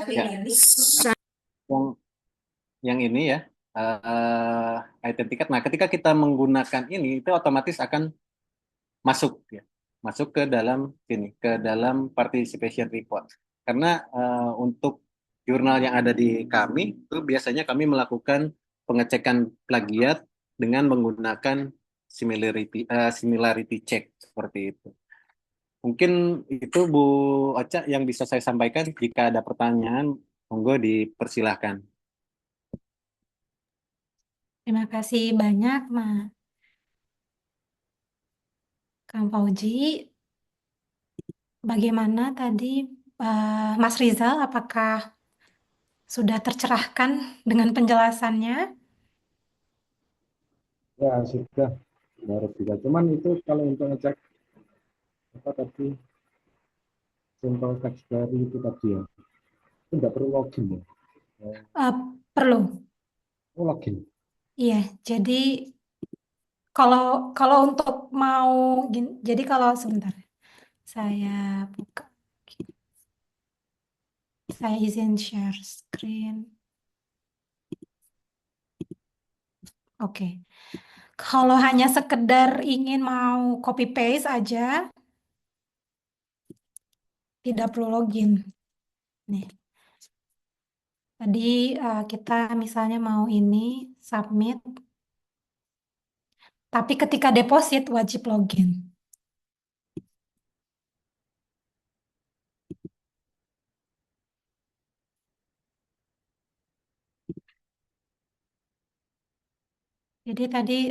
ya, yang ini ya, Authenticate. Nah, ketika kita menggunakan ini itu otomatis akan masuk ya, masuk ke dalam sini, ke dalam participation report. Karena untuk jurnal yang ada di kami itu biasanya kami melakukan pengecekan plagiat dengan menggunakan similarity check seperti itu. Mungkin itu Bu Ocha yang bisa saya sampaikan. Jika ada pertanyaan, monggo dipersilahkan. Terima kasih banyak, Kang Fauji. Bagaimana tadi, Mas Rizal, apakah sudah tercerahkan dengan penjelasannya? Ya, sudah. Baru juga. Cuman itu kalau untuk ngecek apa tadi simple text query itu tadi ya, itu nggak perlu login ya. Eh, perlu, Oh, login. iya. Jadi kalau kalau untuk mau, jadi kalau sebentar, saya buka, saya izin share screen. Oke. Kalau hanya sekedar ingin mau copy paste aja, tidak perlu login. Nih, tadi kita misalnya mau ini submit, tapi ketika deposit wajib login. Jadi tadi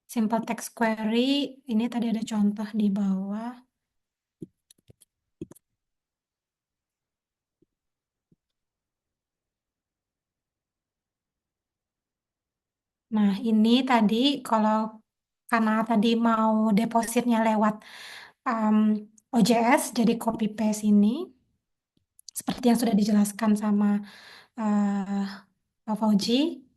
simple text query, ini tadi ada contoh di bawah. Nah, ini tadi kalau karena tadi mau depositnya lewat OJS, jadi copy paste ini, seperti yang sudah dijelaskan sama Pak Fauji.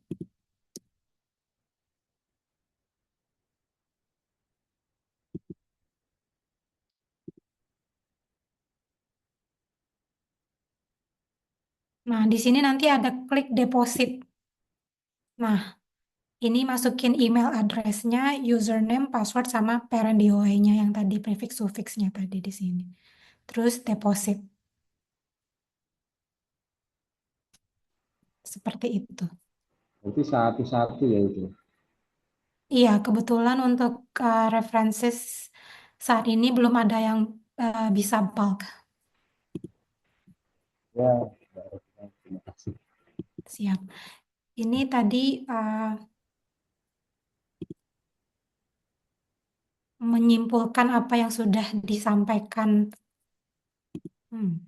Nah, di sini nanti ada klik deposit. Nah, ini masukin email address-nya, username, password, sama parent DOI-nya yang tadi, prefix sufiksnya tadi di sini. Terus deposit. Seperti itu. Berarti satu-satu ya itu. Iya, kebetulan untuk references saat ini belum ada yang bisa bulk. Ya, terima kasih. Siap. Ini tadi menyimpulkan apa yang sudah disampaikan. Hmm.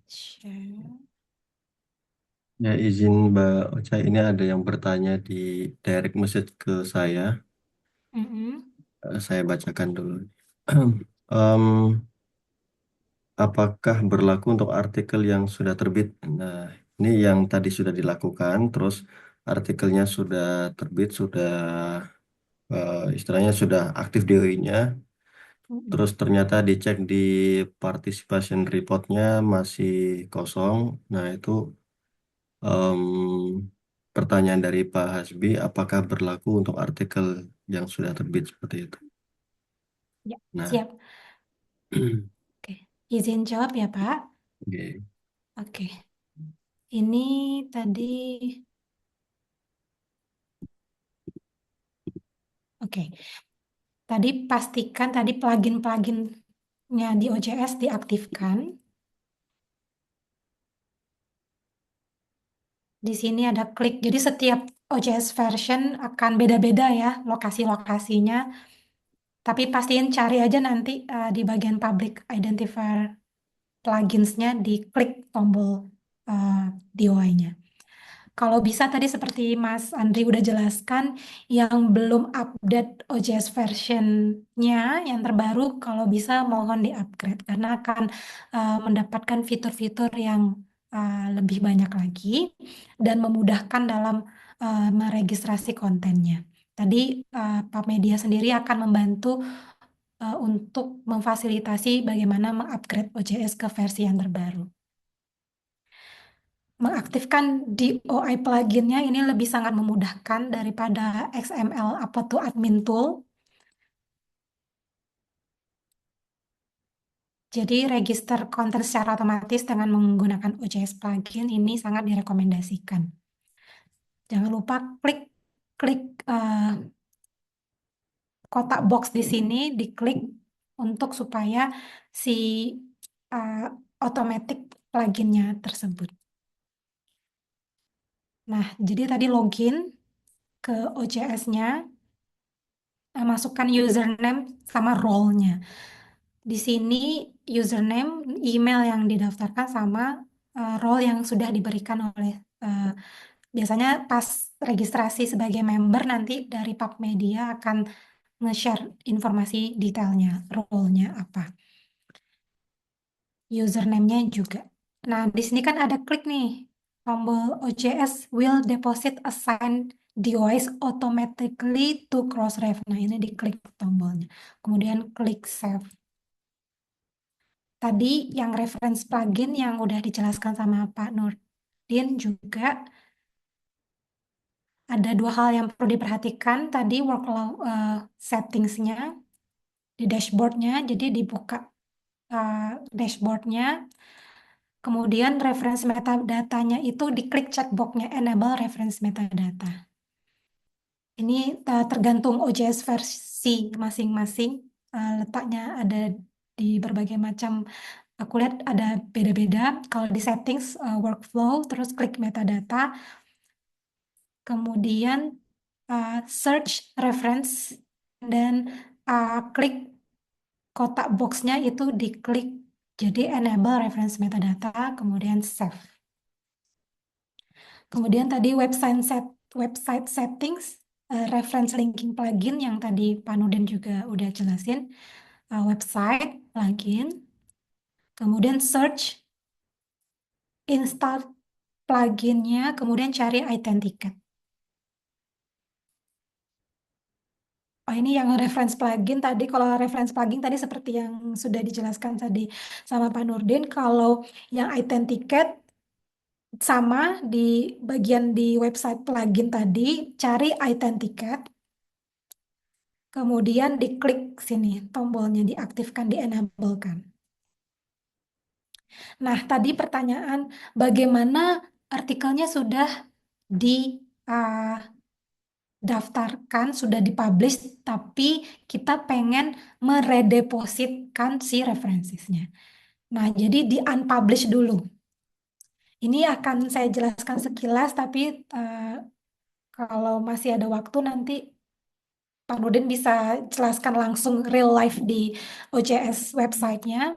Share. Ya, izin Mbak Ocha, ini ada yang bertanya di direct message ke saya. Mm-mm. Saya bacakan dulu. Em, apakah berlaku untuk artikel yang sudah terbit? Nah, ini yang tadi sudah dilakukan, terus artikelnya sudah terbit, sudah istilahnya sudah aktif DOI-nya, Mm-mm. terus ternyata dicek di participation report-nya masih kosong. Nah, itu em, pertanyaan dari Pak Hasbi, apakah berlaku untuk artikel yang sudah terbit seperti itu? Ya, Nah, siap. Oke. Izin jawab ya, Pak. oke. Oke. Ini tadi, oke. Tadi pastikan tadi plugin-pluginnya di OJS diaktifkan. Di sini ada klik. Jadi setiap OJS version akan beda-beda ya lokasi-lokasinya. Tapi pastiin cari aja nanti di bagian public identifier pluginsnya diklik tombol DOI-nya. Kalau bisa tadi seperti Mas Andri udah jelaskan, yang belum update OJS versionnya yang terbaru, kalau bisa mohon di-upgrade karena akan mendapatkan fitur-fitur yang lebih banyak lagi dan memudahkan dalam meregistrasi kontennya. Tadi Pak Media sendiri akan membantu untuk memfasilitasi bagaimana mengupgrade OJS ke versi yang terbaru. Mengaktifkan DOI pluginnya ini lebih sangat memudahkan daripada XML upload to admin tool. Jadi register konten secara otomatis dengan menggunakan OJS plugin ini sangat direkomendasikan. Jangan lupa klik klik eh, kotak box di sini, diklik untuk supaya si eh, automatic pluginnya tersebut. Nah, jadi tadi login ke OJS-nya, masukkan username sama role-nya. Di sini username, email yang didaftarkan sama role yang sudah diberikan oleh biasanya pas registrasi sebagai member nanti dari Pub Media akan nge-share informasi detailnya, role-nya apa, username-nya juga. Nah, di sini kan ada klik nih, tombol OJS will deposit assign device automatically to Crossref. Nah, ini diklik tombolnya. Kemudian klik save. Tadi yang reference plugin yang udah dijelaskan sama Pak Nurdin juga ada dua hal yang perlu diperhatikan. Tadi workflow settingsnya di dashboardnya, jadi dibuka dashboardnya. Kemudian reference metadatanya itu diklik checkboxnya enable reference metadata. Ini tergantung OJS versi masing-masing. Letaknya ada di berbagai macam. Aku lihat ada beda-beda. Kalau di settings workflow, terus klik metadata, kemudian search reference, dan klik kotak boxnya itu diklik. Jadi enable reference metadata, kemudian save. Kemudian tadi website settings, reference linking plugin yang tadi Pak Nurdin juga udah jelasin. Website plugin, kemudian search, install pluginnya, kemudian cari item ticket. Oh, ini yang reference plugin tadi. Kalau reference plugin tadi seperti yang sudah dijelaskan tadi sama Pak Nurdin. Kalau yang Authenticate sama di bagian di website plugin tadi, cari Authenticate. Kemudian diklik sini tombolnya, diaktifkan, di-enablekan. Nah, tadi pertanyaan bagaimana artikelnya sudah didaftarkan, sudah dipublish, tapi kita pengen meredepositkan si referensinya. Nah, jadi di-unpublish dulu. Ini akan saya jelaskan sekilas, tapi kalau masih ada waktu nanti Pak Nurdin bisa jelaskan langsung real life di OJS website-nya.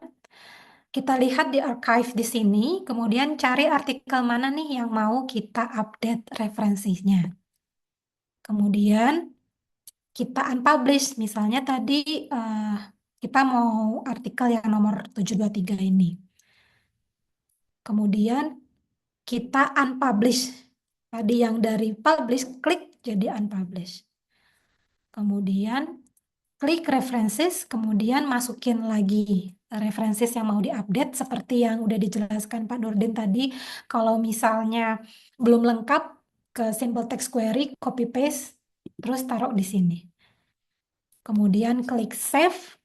Kita lihat di archive di sini, kemudian cari artikel mana nih yang mau kita update referensinya. Kemudian kita unpublish, misalnya tadi kita mau artikel yang nomor 723 ini. Kemudian kita unpublish. Tadi yang dari publish, klik jadi unpublish. Kemudian klik references, kemudian masukin lagi references yang mau diupdate seperti yang udah dijelaskan Pak Nurdin tadi. Kalau misalnya belum lengkap ke simple text query, copy paste, terus taruh di sini. Kemudian klik save.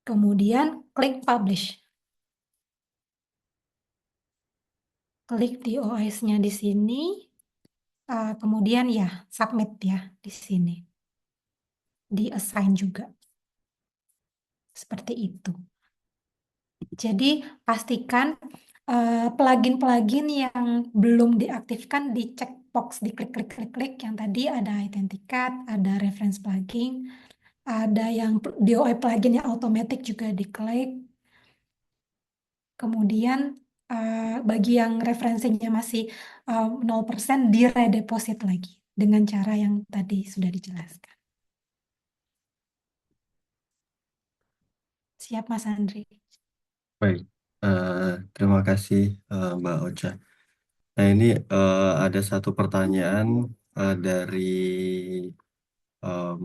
Kemudian klik publish. Klik di OS-nya di sini. Kemudian ya submit ya di sini. Di assign juga. Seperti itu. Jadi pastikan plugin-plugin yang belum diaktifkan di checkbox, di klik-klik-klik yang tadi ada Authenticate, ada reference plugin, ada yang DOI plugin yang automatic juga diklik. Kemudian bagi yang referensinya masih 0% diredeposit lagi dengan cara yang tadi sudah dijelaskan. Siap Mas Andri? Baik, terima kasih Mbak Ocha. Nah ini ada satu pertanyaan dari em,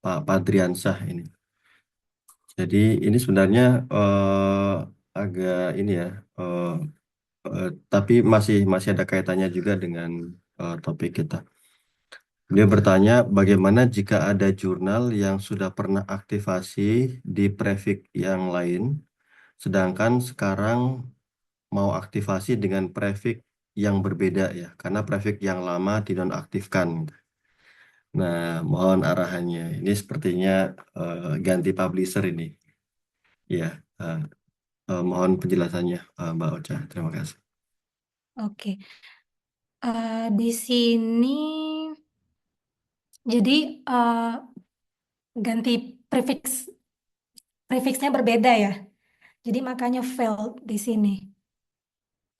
Pak Padriansah ini. Jadi ini sebenarnya agak ini ya, tapi masih masih ada kaitannya juga dengan topik kita. Dia bertanya, bagaimana jika ada jurnal yang sudah pernah aktivasi di prefix yang lain, sedangkan sekarang mau aktivasi dengan prefix yang berbeda ya, karena prefix yang lama dinonaktifkan. Nah, mohon arahannya. Ini sepertinya ganti publisher ini. Ya, mohon penjelasannya, Mbak Ocha. Terima kasih. Oke. Di sini jadi ganti prefixnya berbeda ya. Jadi makanya failed di sini.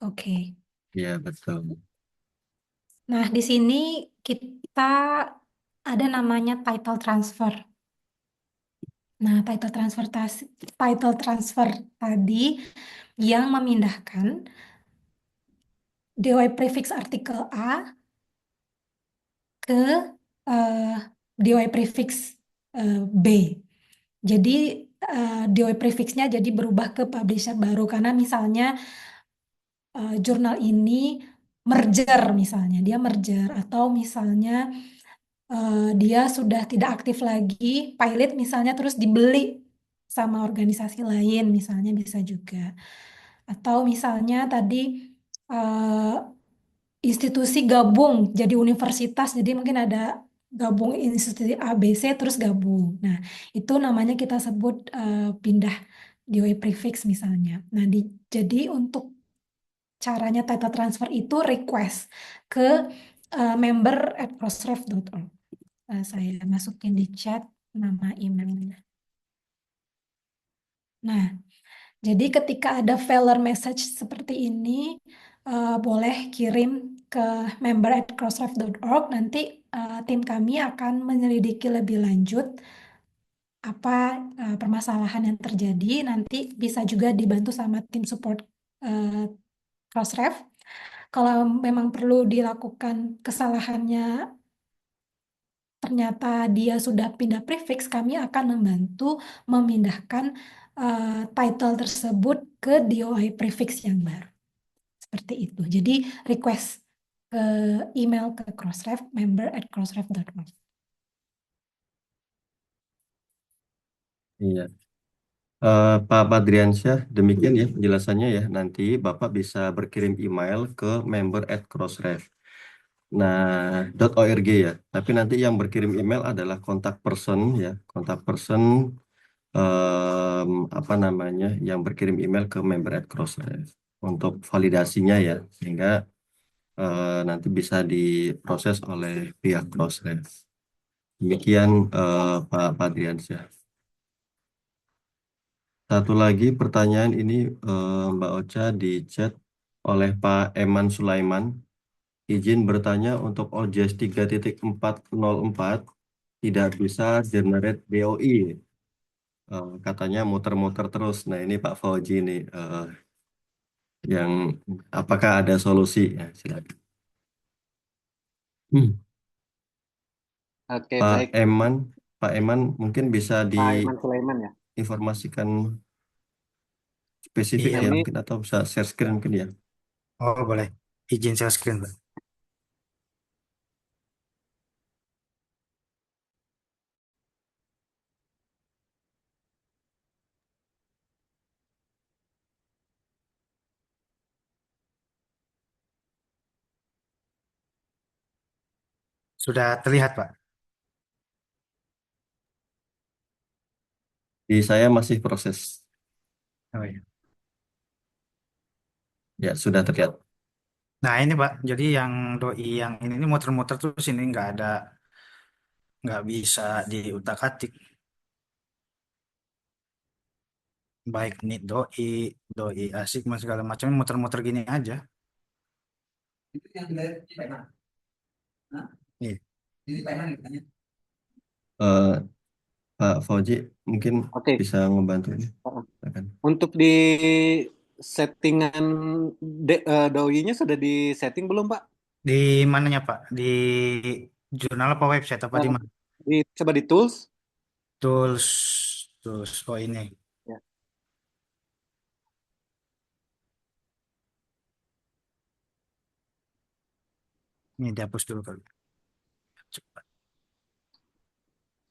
Oke. Ya, betul. Nah, di sini kita ada namanya title transfer. Nah, title transfer tadi yang memindahkan DOI prefix artikel A ke DOI prefix B. Jadi DOI prefixnya jadi berubah ke publisher baru karena misalnya jurnal ini merger misalnya, dia merger atau misalnya dia sudah tidak aktif lagi, pilot misalnya terus dibeli sama organisasi lain misalnya bisa juga. Atau misalnya tadi eh, institusi gabung jadi universitas, jadi mungkin ada gabung institusi ABC terus gabung. Nah, itu namanya kita sebut pindah DOI prefix misalnya. Nah, jadi untuk caranya title transfer itu request ke member at crossref.org. Saya masukin di chat nama emailnya. Nah, jadi ketika ada failure message seperti ini, boleh kirim ke member at crossref.org. Nanti tim kami akan menyelidiki lebih lanjut apa permasalahan yang terjadi. Nanti bisa juga dibantu sama tim support Crossref. Kalau memang perlu dilakukan kesalahannya, ternyata dia sudah pindah prefix, kami akan membantu memindahkan title tersebut ke DOI prefix yang baru. Seperti itu. Jadi request ke email ke Crossref member@crossref.org. Iya. Pak Padriansyah, demikian ya penjelasannya ya. Nanti Bapak bisa berkirim email ke member@crossref. Nah, .org ya. Tapi nanti yang berkirim email adalah kontak person ya. Kontak person apa namanya yang berkirim email ke member@crossref untuk validasinya ya. Sehingga nanti bisa diproses oleh pihak Crossref. Demikian Pak Padriansyah. Satu lagi pertanyaan ini Mbak Ocha di chat oleh Pak Eman Sulaiman. Izin bertanya untuk OJS 3.404 tidak bisa generate DOI. Katanya muter-muter terus. Nah ini Pak Fauji nih yang apakah ada solusi? Ya, silakan. Oke, Pak baik. Eman, Pak Eman mungkin bisa Pak Iman Sulaiman ya. diinformasikan spesifik Iya, ya Ini mungkin atau bisa share screen mungkin ya. oh boleh. Izin share screen, Pak. Sudah terlihat, Pak? Di saya masih proses. Oh iya. Ya, sudah terlihat. Nah ini Pak, jadi yang doi yang ini muter-muter terus ini nggak bisa diutak-atik. Baik nih doi asik mas segala macam muter-muter gini aja. Itu yang di Paiman. Hah? Iya. Di Paiman ditanya. Eh, Pak Fauji mungkin oke. bisa ngebantu ini. Silakan. Untuk di settingan DOI-nya sudah di setting belum, Pak? Di mananya Pak? Di jurnal apa website apa di Eh, mana? Coba di tools. Tools, tools. Oh ini. Ya. Ini dihapus dulu kali. Cepat.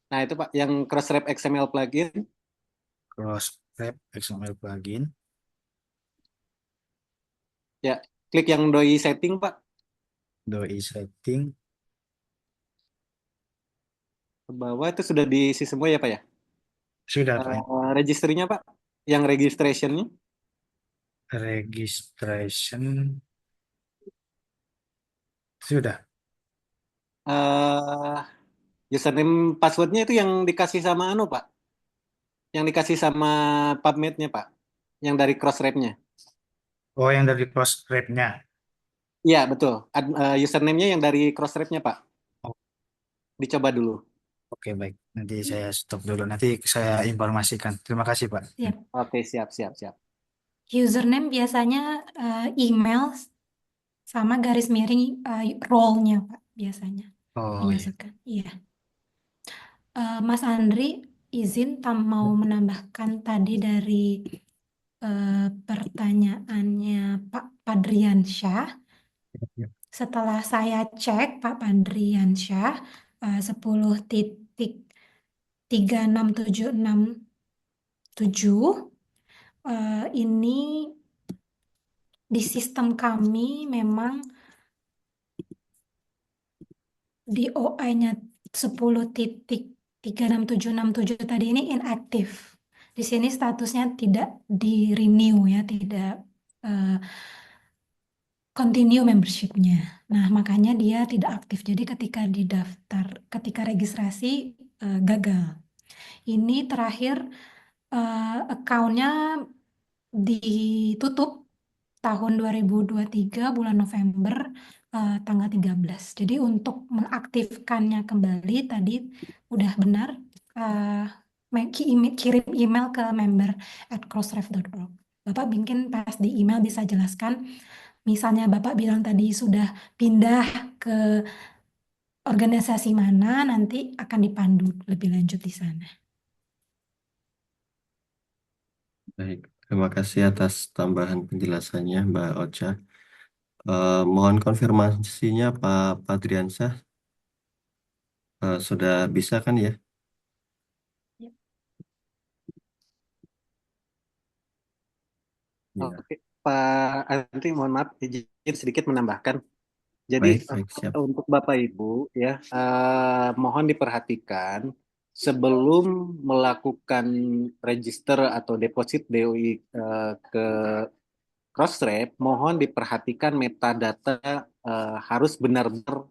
Nah, itu Pak, yang Crossref XML plugin. Crossref XML plugin. Ya, klik yang doi setting, Pak. Doi setting. Ke bawah itu sudah diisi semua ya, Pak ya? Sudah Pak. Registernya, Pak. Yang registrationnya. Registration. Sudah. Username passwordnya itu yang dikasih sama Pak. Yang dikasih sama PubMed-nya, Pak. Yang dari Crossref-nya. Oh yang dari Crossref-nya. Iya, betul. Username-nya yang dari Crossref-nya, Pak. Oh. Dicoba dulu. Oke, baik. Nanti saya stop dulu. Nanti saya informasikan. Terima kasih, Pak. Siap. Oke, siap. Username biasanya email sama garis miring role-nya, Pak, biasanya Oh iya. dimasukkan. Iya. Mas Andri, izin mau menambahkan tadi dari pertanyaannya Pak Padriansyah. Setelah saya cek Pak Padriansyah 10.36767 ini di sistem kami memang di OI-nya 10.36767 tadi ini inaktif. Di sini statusnya tidak di renew ya, tidak continue membership-nya. Nah, makanya dia tidak aktif. Jadi ketika registrasi gagal. Ini terakhir account-nya ditutup tahun 2023 bulan November tanggal 13. Jadi untuk mengaktifkannya kembali tadi udah benar kirim email ke member@crossref.org. Bapak mungkin pas di email bisa jelaskan misalnya Bapak bilang tadi sudah pindah ke organisasi mana, nanti akan dipandu lebih lanjut di sana. Baik, terima kasih atas tambahan penjelasannya, Mbak Ocha. Mohon konfirmasinya, Pak Padriansyah. Sudah bisa kan ya? Ya. Iya. Oke, Pak Andri, mohon maaf, izin sedikit menambahkan. Jadi Baik, baik, siap. untuk Bapak Ibu ya, mohon diperhatikan sebelum melakukan register atau deposit DOI ke Crossref, mohon diperhatikan metadata harus benar-benar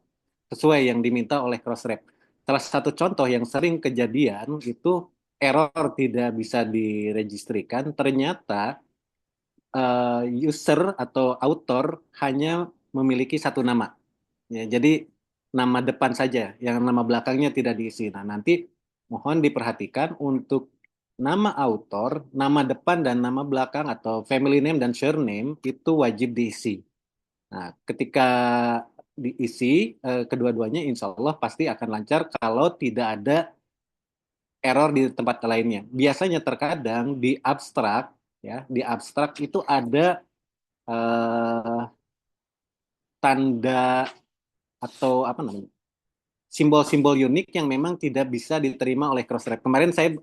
sesuai yang diminta oleh Crossref. Salah satu contoh yang sering kejadian itu error tidak bisa diregistrikan, ternyata user atau author hanya memiliki satu nama. Ya, jadi nama depan saja, yang nama belakangnya tidak diisi. Nah, nanti mohon diperhatikan untuk nama author, nama depan dan nama belakang atau family name dan surname itu wajib diisi. Nah, ketika diisi kedua-duanya, insya Allah pasti akan lancar kalau tidak ada error di tempat lainnya. Biasanya terkadang di abstrak itu ada eh, tanda atau apa namanya, simbol-simbol unik yang memang tidak bisa diterima oleh Crossref. Kemarin saya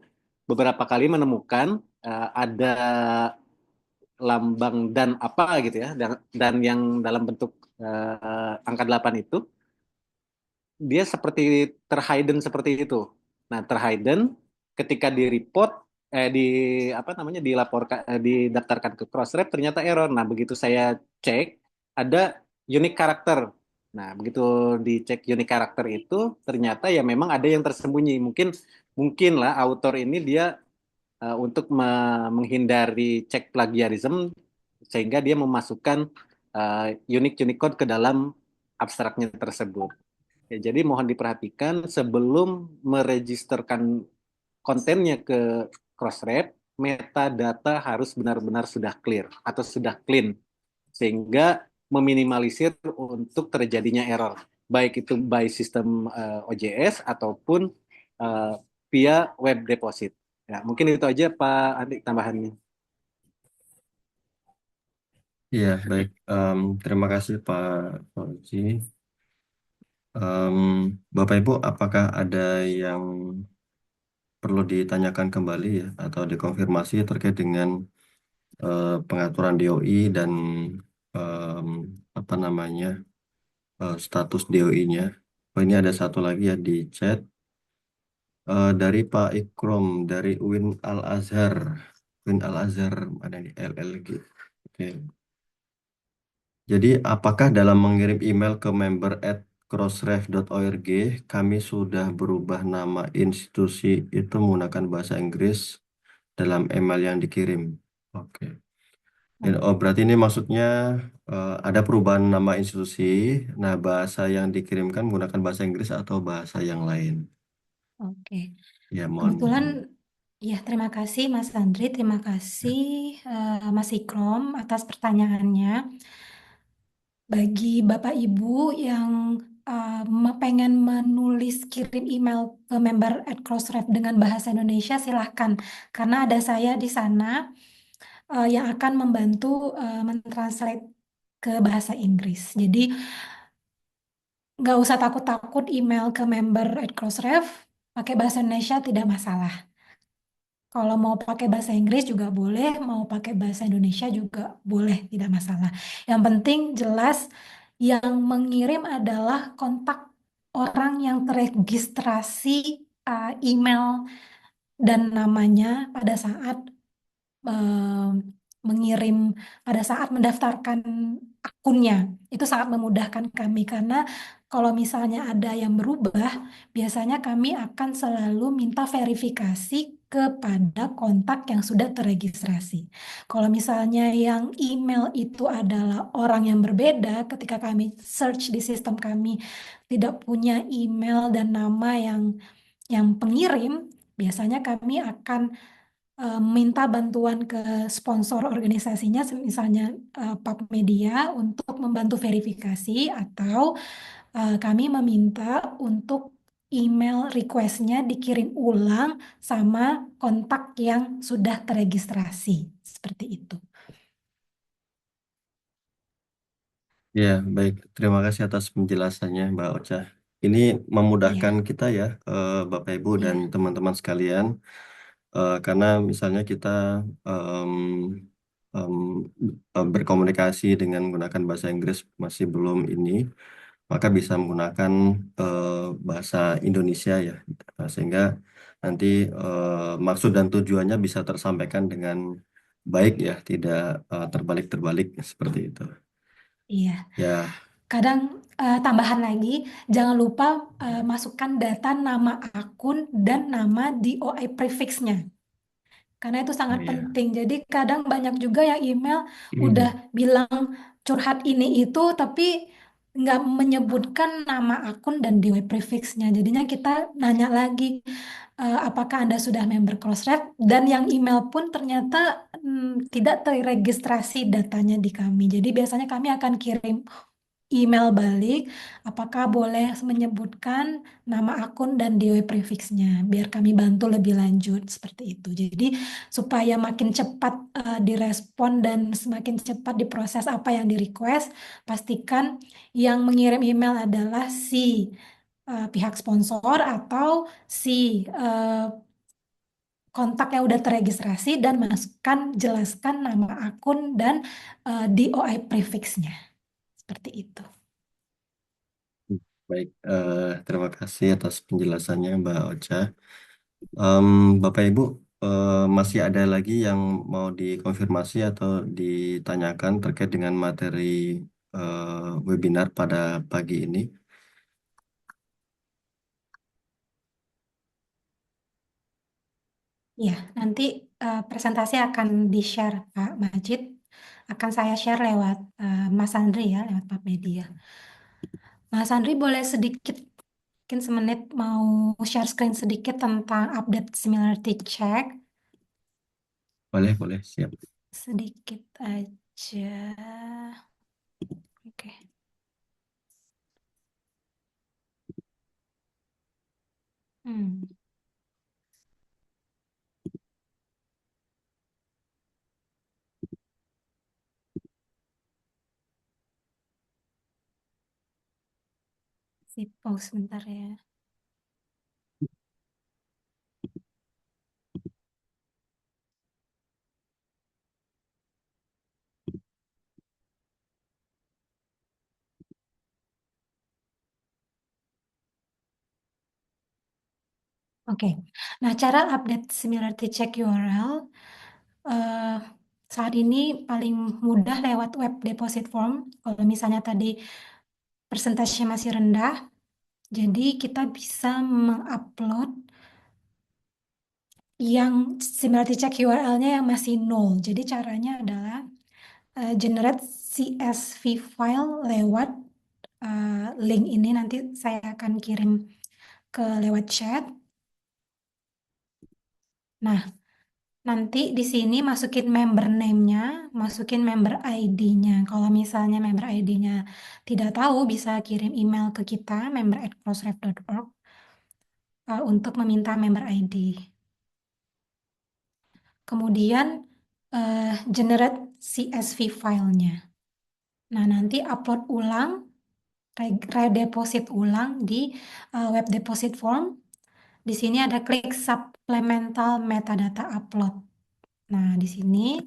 beberapa kali menemukan ada lambang dan apa gitu ya, dan yang dalam bentuk angka 8 itu dia seperti terhidden seperti itu. Nah, terhidden ketika di report di apa namanya dilaporkan didaftarkan ke Crossref ternyata error. Nah, begitu saya cek ada unique karakter. Nah, begitu dicek unique karakter itu ternyata ya memang ada yang tersembunyi. Mungkin mungkin lah author ini dia untuk menghindari cek plagiarism sehingga dia memasukkan unique Unicode ke dalam abstraknya tersebut. Ya, jadi mohon diperhatikan sebelum meregisterkan kontennya ke Crossref, metadata harus benar-benar sudah clear atau sudah clean sehingga meminimalisir untuk terjadinya error, baik itu by sistem OJS ataupun uh, via web deposit. Ya, mungkin itu aja Pak Andi tambahannya. Iya, baik. Terima kasih Pak Fauzi. Em, Bapak Ibu, apakah ada yang perlu ditanyakan kembali ya atau dikonfirmasi terkait dengan pengaturan DOI dan em, apa namanya status DOI-nya? Oh, ini ada satu lagi ya di chat. Dari Pak Ikrom dari UIN Al Azhar. UIN Al Azhar ada di LLG. Oke. Jadi apakah dalam mengirim email ke member@crossref.org kami sudah berubah nama institusi itu menggunakan bahasa Inggris dalam email yang dikirim? Oke. Oh, berarti ini maksudnya ada perubahan nama institusi. Nah, bahasa yang dikirimkan menggunakan bahasa Inggris atau bahasa yang lain. Oke. Ya, mohon. Kebetulan, ya terima kasih Mas Andri, terima kasih Mas Ikrom atas pertanyaannya. Bagi Bapak Ibu yang pengen menulis kirim email ke member@crossref dengan bahasa Indonesia, silahkan. Karena ada saya di sana yang akan membantu mentranslate ke bahasa Inggris. Jadi nggak usah takut-takut email ke member@crossref, pakai bahasa Indonesia tidak masalah. Kalau mau pakai bahasa Inggris juga boleh, mau pakai bahasa Indonesia juga boleh, tidak masalah. Yang penting jelas yang mengirim adalah kontak orang yang terregistrasi email dan namanya pada saat eh, mengirim, pada saat mendaftarkan akunnya. Itu sangat memudahkan kami karena kalau misalnya ada yang berubah, biasanya kami akan selalu minta verifikasi kepada kontak yang sudah terregistrasi. Kalau misalnya yang email itu adalah orang yang berbeda, ketika kami search di sistem kami tidak punya email dan nama yang pengirim, biasanya kami akan minta bantuan ke sponsor organisasinya, misalnya PAP Media untuk membantu verifikasi, atau kami meminta untuk email request-nya dikirim ulang sama kontak yang sudah terregistrasi, seperti itu. Ya, baik. Terima kasih atas penjelasannya, Mbak Ocha. Ini memudahkan Iya, kita ya, Bapak Ibu dan iya, teman-teman sekalian, karena misalnya kita em, em, berkomunikasi dengan menggunakan bahasa Inggris masih belum ini, maka bisa menggunakan bahasa Indonesia ya, sehingga nanti maksud dan tujuannya bisa tersampaikan dengan baik ya, tidak terbalik-terbalik seperti itu. iya. Ya. Kadang tambahan lagi, jangan lupa masukkan data nama akun dan nama DOI prefix-nya. Karena itu Oh sangat iya. penting. Jadi kadang banyak juga yang email udah Hmm. bilang curhat ini itu, tapi nggak menyebutkan nama akun dan DOI prefix-nya. Jadinya kita nanya lagi, apakah Anda sudah member Crossref? Dan yang email pun ternyata tidak terregistrasi datanya di kami. Jadi biasanya kami akan kirim email balik, apakah boleh menyebutkan nama akun dan DOI prefix-nya, biar kami bantu lebih lanjut seperti itu. Jadi supaya makin cepat direspon dan semakin cepat diproses apa yang di request, pastikan yang mengirim email adalah si pihak sponsor atau si kontak yang udah terregistrasi, dan masukkan jelaskan nama akun dan DOI prefix-nya. Seperti itu. Baik, terima kasih atas penjelasannya Mbak Ocha. Bapak Ibu, masih ada lagi yang mau dikonfirmasi atau ditanyakan terkait dengan materi webinar pada pagi ini? Ya, nanti presentasi akan di-share Pak Majid. Akan saya share lewat Mas Andri ya, lewat Pak Media. Mas Andri boleh sedikit, mungkin semenit mau share screen sedikit tentang update similarity check. Boleh, boleh, siap. Sedikit aja. Oke. Hmm. Pause sebentar ya. Oke. Nah, cara update similarity check URL eh, saat ini paling mudah lewat web deposit form. Kalau misalnya tadi persentase masih rendah, jadi kita bisa mengupload yang similarity check URL-nya yang masih nol. Jadi caranya adalah generate CSV file lewat link ini, nanti saya akan kirim ke lewat chat. Nah, nanti di sini masukin member name-nya, masukin member ID-nya. Kalau misalnya member ID-nya tidak tahu, bisa kirim email ke kita, member@crossref.org, untuk meminta member ID. Kemudian generate CSV filenya. Nah, nanti upload ulang, redeposit ulang di web deposit form. Di sini ada klik supplemental metadata upload. Nah, di sini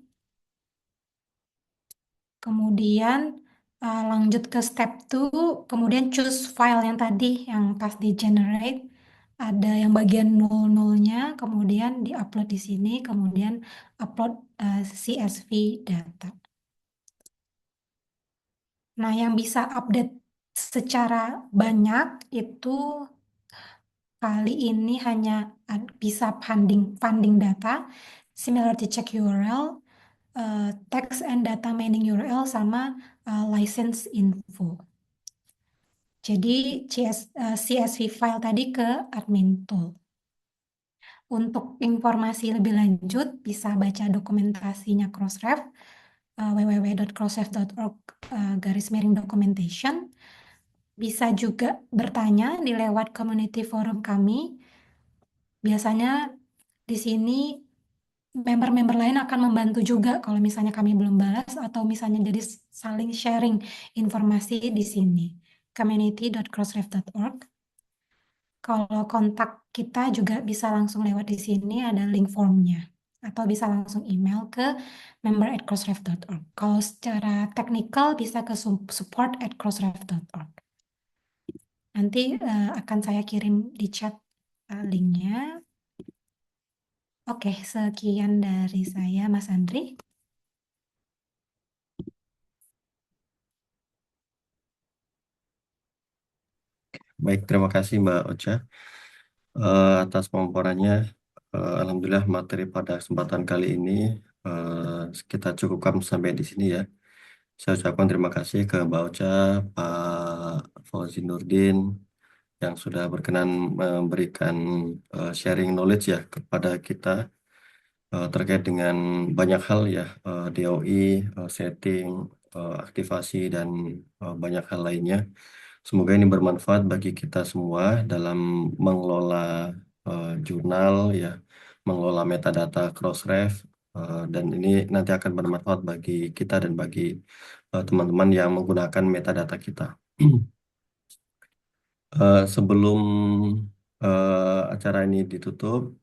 kemudian lanjut ke step 2, kemudian choose file yang tadi yang pas di generate. Ada yang bagian 00-nya, kemudian di-upload di sini, kemudian upload CSV data. Nah, yang bisa update secara banyak itu kali ini hanya bisa funding data, similarity check URL, text and data mining URL, sama license info. Jadi CSV file tadi ke admin tool. Untuk informasi lebih lanjut bisa baca dokumentasinya Crossref, www.crossref.org /documentation. Bisa juga bertanya di lewat community forum kami. Biasanya di sini member-member lain akan membantu juga kalau misalnya kami belum balas atau misalnya jadi saling sharing informasi di sini. community.crossref.org. Kalau kontak kita juga bisa langsung lewat di sini, ada link formnya. Atau bisa langsung email ke member@crossref.org. Kalau secara teknikal bisa ke support@crossref.org. Nanti akan saya kirim di chat linknya. Oke, sekian dari saya, Mas Andri. Baik, terima kasih Mbak Ocha atas pemaparannya. Alhamdulillah materi pada kesempatan kali ini kita cukupkan sampai di sini ya. Saya ucapkan terima kasih ke Mbak Ocha, Pak Fauzi Nurdin yang sudah berkenan memberikan sharing knowledge ya kepada kita terkait dengan banyak hal ya, DOI, setting, aktivasi dan banyak hal lainnya. Semoga ini bermanfaat bagi kita semua dalam mengelola jurnal ya, mengelola metadata Crossref dan ini nanti akan bermanfaat bagi kita dan bagi teman-teman yang menggunakan metadata kita. Sebelum acara ini ditutup,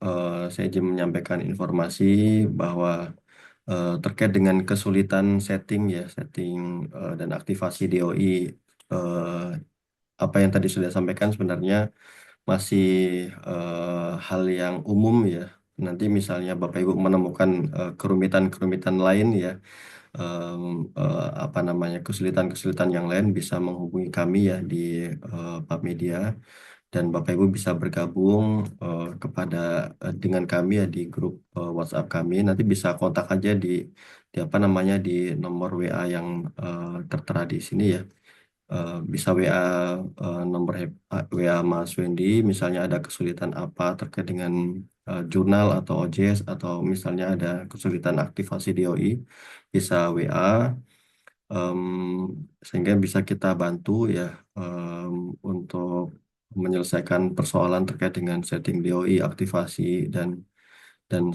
saya izin menyampaikan informasi bahwa terkait dengan kesulitan setting ya, setting dan aktivasi DOI, apa yang tadi sudah sampaikan sebenarnya masih hal yang umum ya. Nanti misalnya Bapak Ibu menemukan kerumitan-kerumitan lain ya, apa namanya kesulitan-kesulitan yang lain bisa menghubungi kami ya di Pak Media dan Bapak Ibu bisa bergabung dengan kami ya di grup WhatsApp kami. Nanti bisa kontak aja di apa namanya di nomor WA yang tertera di sini ya. Bisa WA nomor WA Mas Wendy misalnya ada kesulitan apa terkait dengan jurnal atau OJS atau misalnya ada kesulitan aktivasi DOI bisa WA em, sehingga bisa kita bantu ya untuk menyelesaikan persoalan terkait dengan setting DOI, aktivasi dan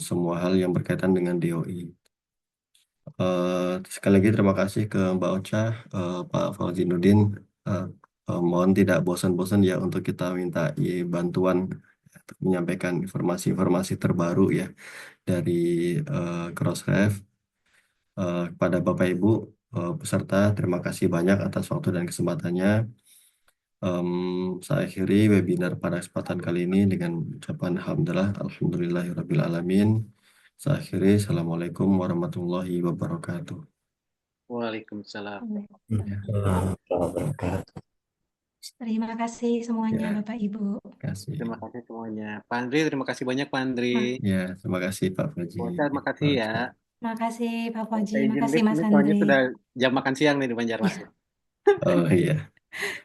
semua hal yang berkaitan dengan DOI. Sekali lagi terima kasih ke Mbak Ocha, Pak Fauzinuddin. Eh, Mohon tidak bosan-bosan ya untuk kita minta bantuan untuk menyampaikan informasi-informasi terbaru ya dari Crossref. Kepada Bapak Ibu peserta, terima kasih banyak atas waktu dan kesempatannya. Saya akhiri webinar pada kesempatan kali ini dengan ucapan Alhamdulillahirrabbilalamin. Saya akhiri, Assalamualaikum warahmatullahi wabarakatuh. Waalaikumsalam. Terima kasih semuanya Ya, Bapak Ibu. terima kasih. Terima kasih semuanya. Pak Andri, terima kasih banyak Pak Andri. Ya, terima kasih Pak Faji. Terima kasih ya. Terima kasih Pak Fauzi, Saya izin makasih lift Mas ini soalnya Andri. sudah jam makan siang nih di Banjarmasin. Oh iya.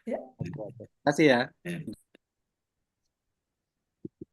Ya. Terima kasih ya. Ya.